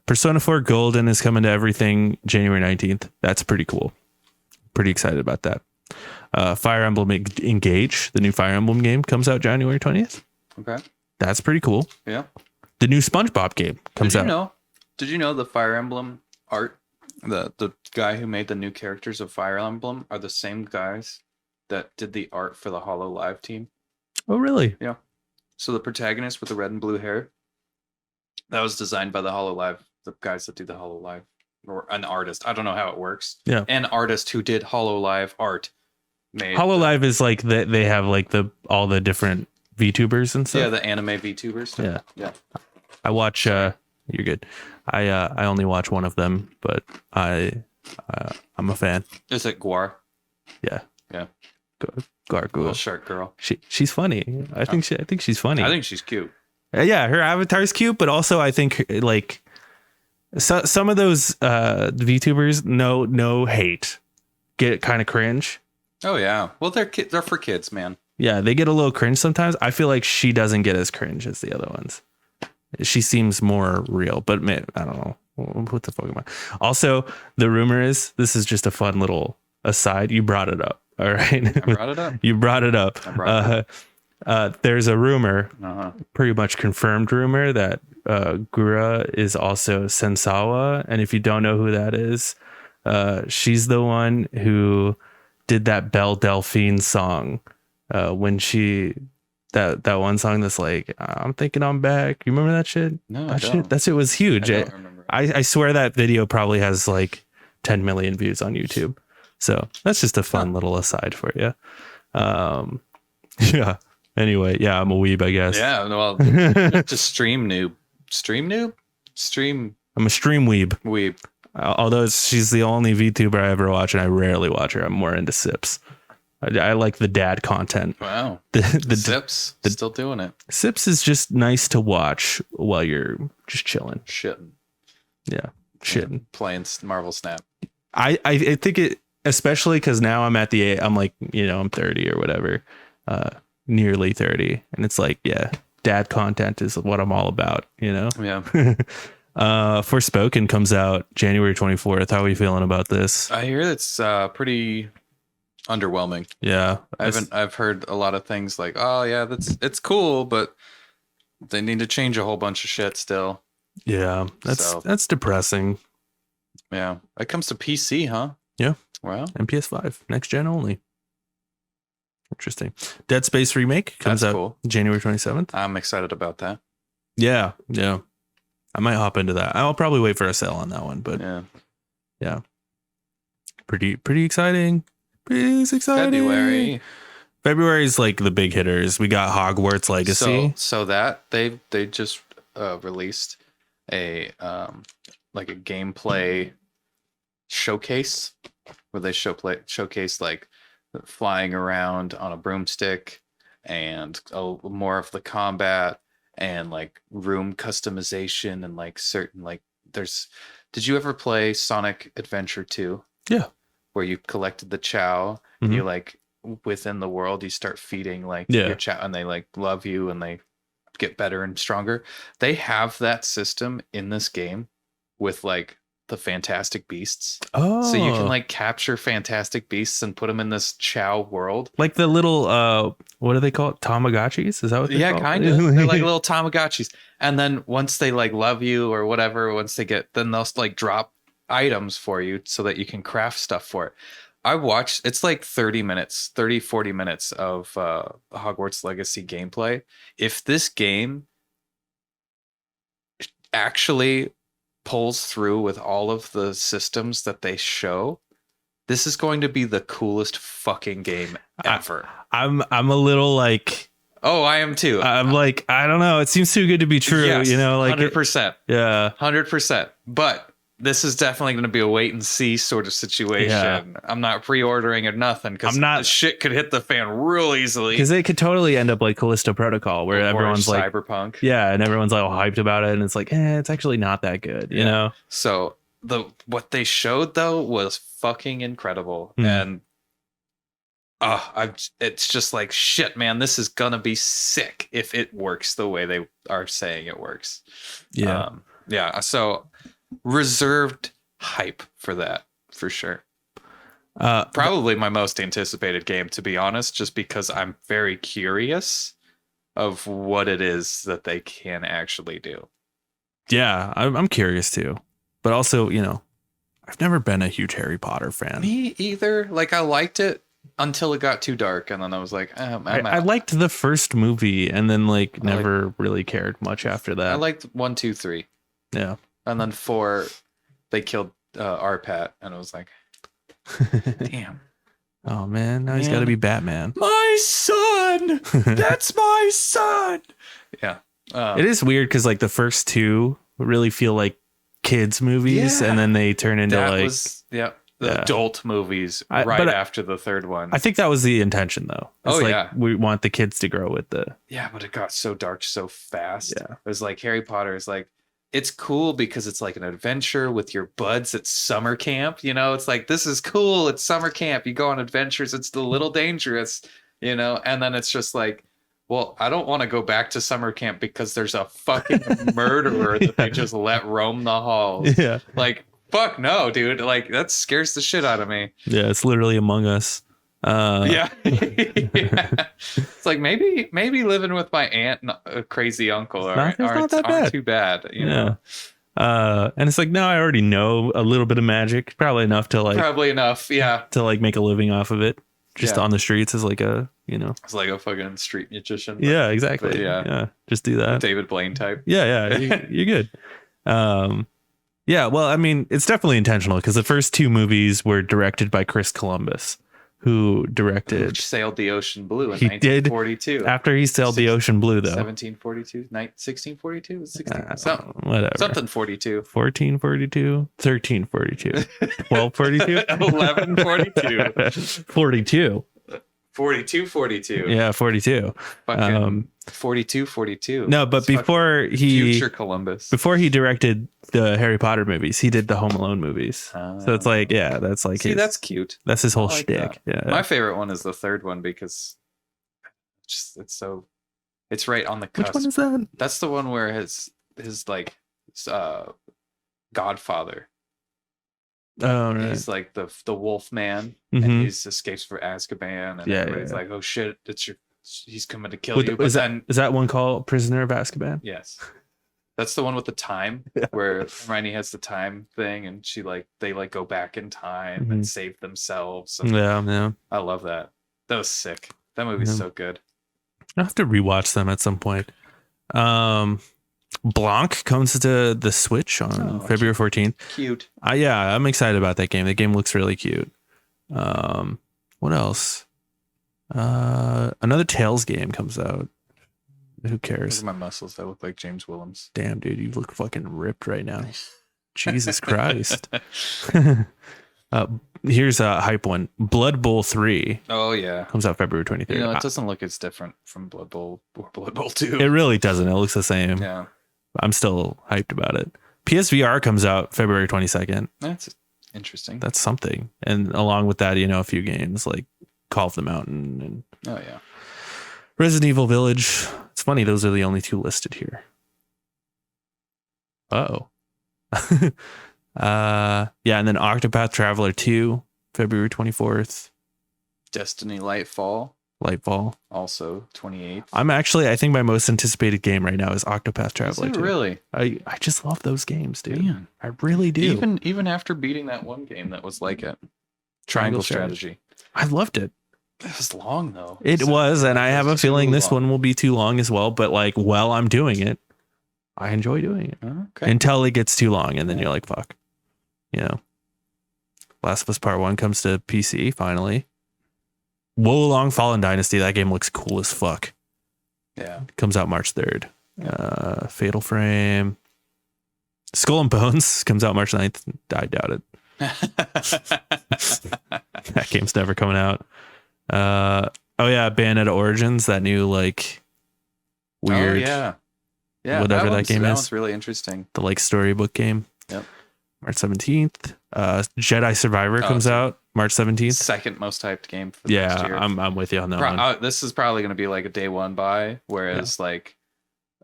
Persona 4 Golden is coming to everything January 19th. That's pretty cool. Pretty excited about that. Fire Emblem Engage, the new Fire Emblem game, comes out January 20th. Okay. That's pretty cool. Yeah. The new SpongeBob game comes out. Did you know the Fire Emblem art, the guy who made the new characters of Fire Emblem are the same guys that did the art for the Hollow Live team? Oh, really? Yeah. So the protagonist with the red and blue hair, that was designed by the Hollow Live, the guys that do the Hollow Live, or an artist. I don't know how it works. Yeah. An artist who did Hollow Live art made. Hollow Live is like they have like all the different VTubers and stuff. Yeah, the anime VTubers. Yeah. I watch. You're good. I only watch one of them, but I'm a fan. Is it Guar? Yeah. Yeah. Gargoyle. Little shark girl. She's funny. I think she's funny. I think she's cute. Yeah, her avatar's cute, but also I think like some of those VTubers, no hate, get kind of cringe. Oh yeah. Well, they're for kids, man. Yeah, they get a little cringe sometimes. I feel like she doesn't get as cringe as the other ones. She seems more real, but man, I don't know. What the fuck am I? Also, the rumor is, this is just a fun little aside. You brought it up. All right. I brought it up. You brought it up. There's a rumor, pretty much confirmed rumor, that Gura is also Sensawa. And if you don't know who that is, she's the one who did that Belle Delphine song when that one song that's like, I'm thinking I'm back. You remember that shit? No, that shit was huge. I don't remember. I swear that video probably has like 10 million views on YouTube. So that's just a fun little aside for you. Yeah. Anyway, yeah, I'm a weeb, I guess. Yeah, well, just stream noob. Stream noob? I'm a stream weeb. Although she's the only VTuber I ever watch, and I rarely watch her. I'm more into Sips. I like the dad content. Wow. The Sips still doing it. Sips is just nice to watch while you're just chilling. Shitting. Yeah. Shitting. Playing Marvel Snap. I think especially because now I'm at the I'm like, I'm 30 or whatever, nearly 30, and it's like, yeah, dad content is what I'm all about, Yeah. Forspoken comes out January 24th. How are you feeling about this? I hear it's pretty underwhelming. Yeah, I've heard a lot of things like, oh yeah, it's cool, but they need to change a whole bunch of shit still. Yeah, that's depressing. Yeah, it comes to PC, huh? Yeah. Wow. And PS5 next gen only. Interesting. Dead Space remake comes out cool. January 27th. I'm excited about that. Yeah. I might hop into that. I'll probably wait for a sale on that one, but yeah. Pretty exciting. Pretty exciting. February is like the big hitters. We got Hogwarts Legacy. So that they just released a like a gameplay showcase where they showcase like flying around on a broomstick and more of the combat and like room customization and like certain like did you ever play Sonic Adventure 2? Yeah. Where you collected the Chow and you like within the world you start feeding like your Chow and they like love you and they get better and stronger. They have that system in this game with like the Fantastic Beasts. Oh. So you can like capture Fantastic Beasts and put them in this Chow world. Like the little what do they call it? Tamagotchis? Is that what they're called? Yeah, kind of. They're like little Tamagotchis. And then once they like love you or whatever, then they'll like drop items for you so that you can craft stuff for it. I watched, it's like 40 minutes of Hogwarts Legacy gameplay. If this game actually pulls through with all of the systems that they show, this is going to be the coolest fucking game ever. I'm a little like, oh, I am too. I'm like, I don't know. It seems too good to be true. Yes, like 100%. Yeah. 100%. But this is definitely going to be a wait and see sort of situation. Yeah. I'm not pre-ordering or nothing because the shit could hit the fan real easily. Because it could totally end up like Callisto Protocol, where everyone's like Cyberpunk. Yeah, and everyone's like all hyped about it, and it's like, it's actually not that good, you know. So what they showed though was fucking incredible, and it's just like shit, man. This is gonna be sick if it works the way they are saying it works. Yeah, So reserved hype for that for sure. Probably my most anticipated game, to be honest, just because I'm very curious of what it is that they can actually do. Yeah, I'm curious too, but also, I've never been a huge Harry Potter fan. Me either. Like, I liked it until it got too dark, and then I was like, I liked the first movie, and then never really cared much after that. I liked 1, 2, 3. Yeah. And then 4, they killed Arpat, and I was like, damn. Oh, man. Now he's got to be Batman. My son! That's my son! Yeah. It is weird because, the first 2 really feel like kids' movies, and then they turn into, adult movies after the third one. I think that was the intention, though. It's we want the kids to grow with the... Yeah, but it got so dark so fast. Yeah. It was like Harry Potter is like, it's cool because it's like an adventure with your buds at summer camp. It's like, this is cool. It's summer camp. You go on adventures. It's a little dangerous, and then it's just like, well, I don't want to go back to summer camp because there's a fucking murderer that they just let roam the halls. Yeah. Like, fuck no, dude. Like, that scares the shit out of me. Yeah. It's literally Among Us. Yeah. It's like maybe living with my aunt and a crazy uncle aren't too bad, know. And it's like, no, I already know a little bit of magic, probably enough, yeah, to make a living off of it, just on the streets as it's like a fucking street magician. Yeah, exactly. Yeah, just do that. David Blaine type. Yeah, you're good. Yeah, well, I mean, it's definitely intentional because the first 2 movies were directed by Chris Columbus, who directed... sailed the ocean blue in 1942. After he sailed the ocean blue, though. 1742? 1642? 16, something. Whatever. Something 42. 1442? 1342. 1242? 1142. 42. 42. Yeah, 42. Fucking 42. No, but It's before future Columbus. before he directed the Harry Potter movies, he did the Home Alone movies. So it's like, yeah, that's like that's cute. That's his whole I like shtick. that. Yeah. My favorite one is the third one because it's right on the cusp. Which one is that? That's the one where his godfather. Oh, right. He's like the wolf man, Mhm. and he escapes from Azkaban, and everybody's like, "Oh shit, he's coming to kill you." But is that one called Prisoner of Azkaban? Yes, that's the one with the time where Hermione has the time thing, and they go back in time and save themselves. And Yeah. I love that. That was sick. That movie's so good. I'll have to rewatch them at some point. Blanc comes to the Switch on February 14th. Cute. Yeah, I'm excited about that game. The game looks really cute. What else? Another Tales game comes out. Who cares? Look at my muscles. I look like James Willems. Damn, dude, you look fucking ripped right now. Jesus Christ. Here's a hype one. Blood Bowl 3. Oh yeah. Comes out February 23rd. It doesn't look as different from Blood Bowl or Blood Bowl 2. It really doesn't. It looks the same. Yeah. I'm still hyped about it. PSVR comes out February 22nd. That's interesting. That's something. And along with that, a few games like Call of the Mountain and oh yeah, Resident Evil Village. It's funny, those are the only two listed here. Uh-oh. Yeah, and then Octopath Traveler 2, February 24th. Destiny Lightfall, also 28th. I think my most anticipated game right now is Octopath Traveler 2. Really? I just love those games, dude. Man. I really do. Even after beating that one game that was like it. Triangle Strategy. I loved it. It was long though. It was, and I have a feeling this one will be too long as well, but like while I'm doing it, I enjoy doing it. Okay. Until it gets too long, and then you're like, fuck. Last of Us Part 1 comes to PC finally. Wolong Fallen Dynasty, that game looks cool as fuck. Yeah. Comes out March 3rd. Yeah. Fatal Frame. Skull and Bones comes out March 9th. I doubt it. That game's never coming out. Bayonetta Origins, that new like weird whatever that game is. That one's really interesting. The like storybook game. Yep. March 17th. Jedi Survivor comes out March 17th. Second most hyped game for the next year. I'm with you on that one. This is probably going to be like a day one buy, whereas like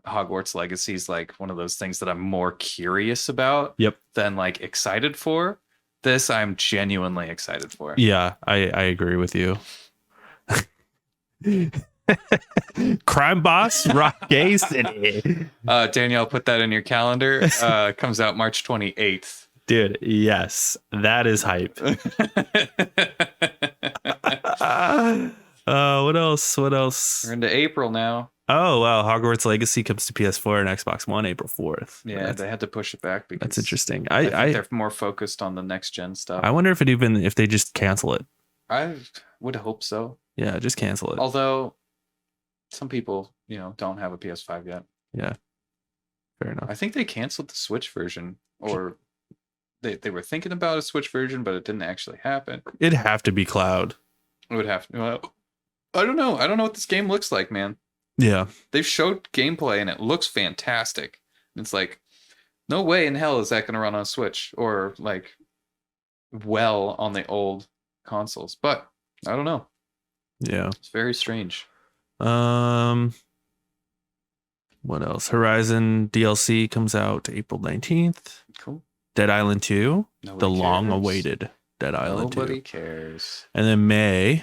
Hogwarts Legacy is like one of those things that I'm more curious about than like excited for. This I'm genuinely excited for. Yeah, I agree with you. Crime Boss, Rock Gay City. Danielle, put that in your calendar. Comes out March 28th. Dude, yes, that is hype. What else? We're into April now. Oh, wow. Hogwarts Legacy comes to PS4 and Xbox One April 4th. Yeah, they had to push it back because that's interesting. I think they're more focused on the next gen stuff. I wonder if they just cancel it. I would hope so. Yeah, just cancel it. Although some people, don't have a PS5 yet. Yeah. Fair enough. I think they canceled the Switch version, or they were thinking about a Switch version, but it didn't actually happen. It'd have to be cloud. It would have to. Well, I don't know. I don't know what this game looks like, man. Yeah. They've showed gameplay and it looks fantastic. It's like, no way in hell is that going to run on Switch or like well on the old consoles. But I don't know. Yeah. It's very strange. What else? Horizon DLC comes out April 19th. Cool. Dead Island 2. Nobody the cares. long-awaited Dead Island 2. Nobody cares. And then May,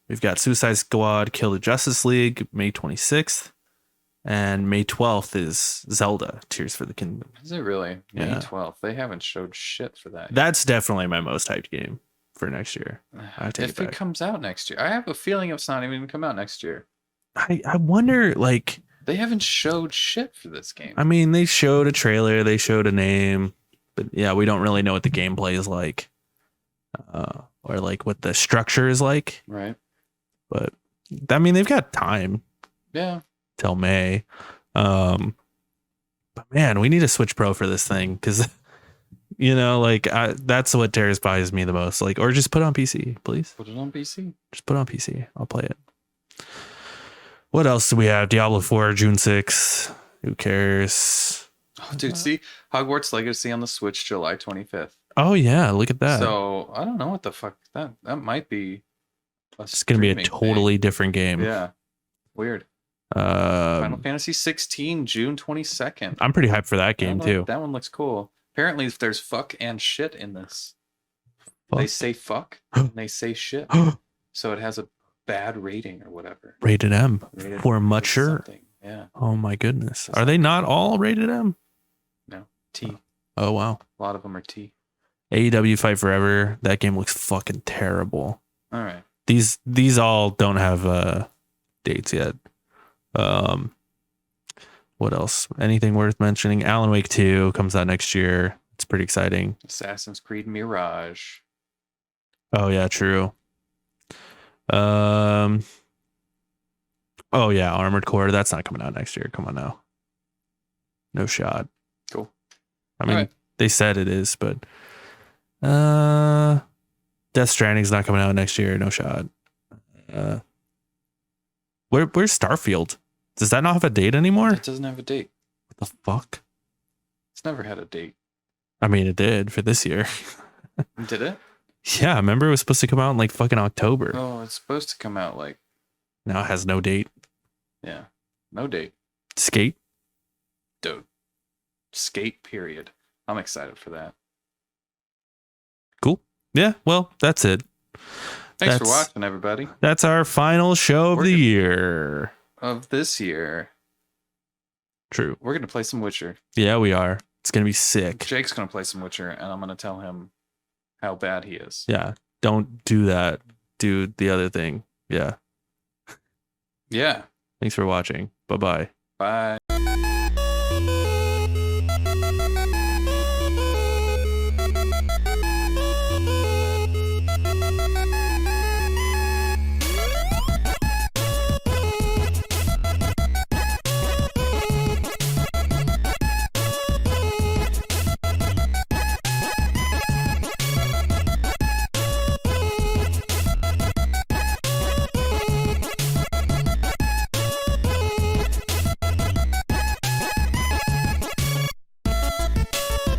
we've got Suicide Squad Kill the Justice League, May 26th. And May 12th is Zelda, Tears for the Kingdom. Is it really? May Yeah. 12th. They haven't showed shit for that yet. That's definitely my most hyped game for next year. If it comes out next year. I have a feeling it's not even going to come out next year. I wonder, like... They haven't showed shit for this game. I mean, they showed a trailer, they showed a name, but yeah, we don't really know what the gameplay is like. Or like what the structure is like. Right. But, I mean, they've got time. Yeah. Till May. But man, we need a Switch Pro for this thing because You know, like that's what terrifies me the most. Like, or just put it on PC, please. Put it on PC. Just put it on PC. I'll play it. What else do we have? Diablo 4, June 6th. Who cares? Oh, dude, see Hogwarts Legacy on the Switch, July 25th. Oh yeah, look at that. So I don't know what the fuck that might be. It's gonna be a totally different game. Yeah, weird. Final Fantasy 16, June 22nd. I'm pretty hyped for that game too. That one looks cool. Apparently, if there's fuck and shit in this, they say fuck and they say shit, so it has a bad rating or whatever. Rated M for mature. Yeah. Oh my goodness. Are they not all rated M? No. T. Oh wow. A lot of them are T. AEW Fight Forever. That game looks fucking terrible. All right. These all don't have dates yet. What else? Anything worth mentioning? Alan Wake 2 comes out next year. It's pretty exciting. Assassin's Creed Mirage. Oh yeah, true. Oh yeah, Armored Core. That's not coming out next year. Come on now. No shot. Cool. I mean, they said it is, but Death Stranding's not coming out next year. No shot. Where's Starfield? Does that not have a date anymore? It doesn't have a date. What the fuck? It's never had a date. I mean, it did for this year. Did it? Yeah, remember it was supposed to come out in like fucking October. Oh, it's supposed to come out like... Now it has no date. Yeah, no date. Skate? Dude. Skate, period. I'm excited for that. Cool. Yeah, well, that's it. Thanks for watching, everybody. That's our final show of the year. Of this year. True. We're going to play some Witcher. Yeah, we are. It's going to be sick. Jake's going to play some Witcher, and I'm going to tell him how bad he is. Yeah. Don't do that. Do the other thing. Yeah. Yeah. Thanks for watching. Bye-bye. Bye.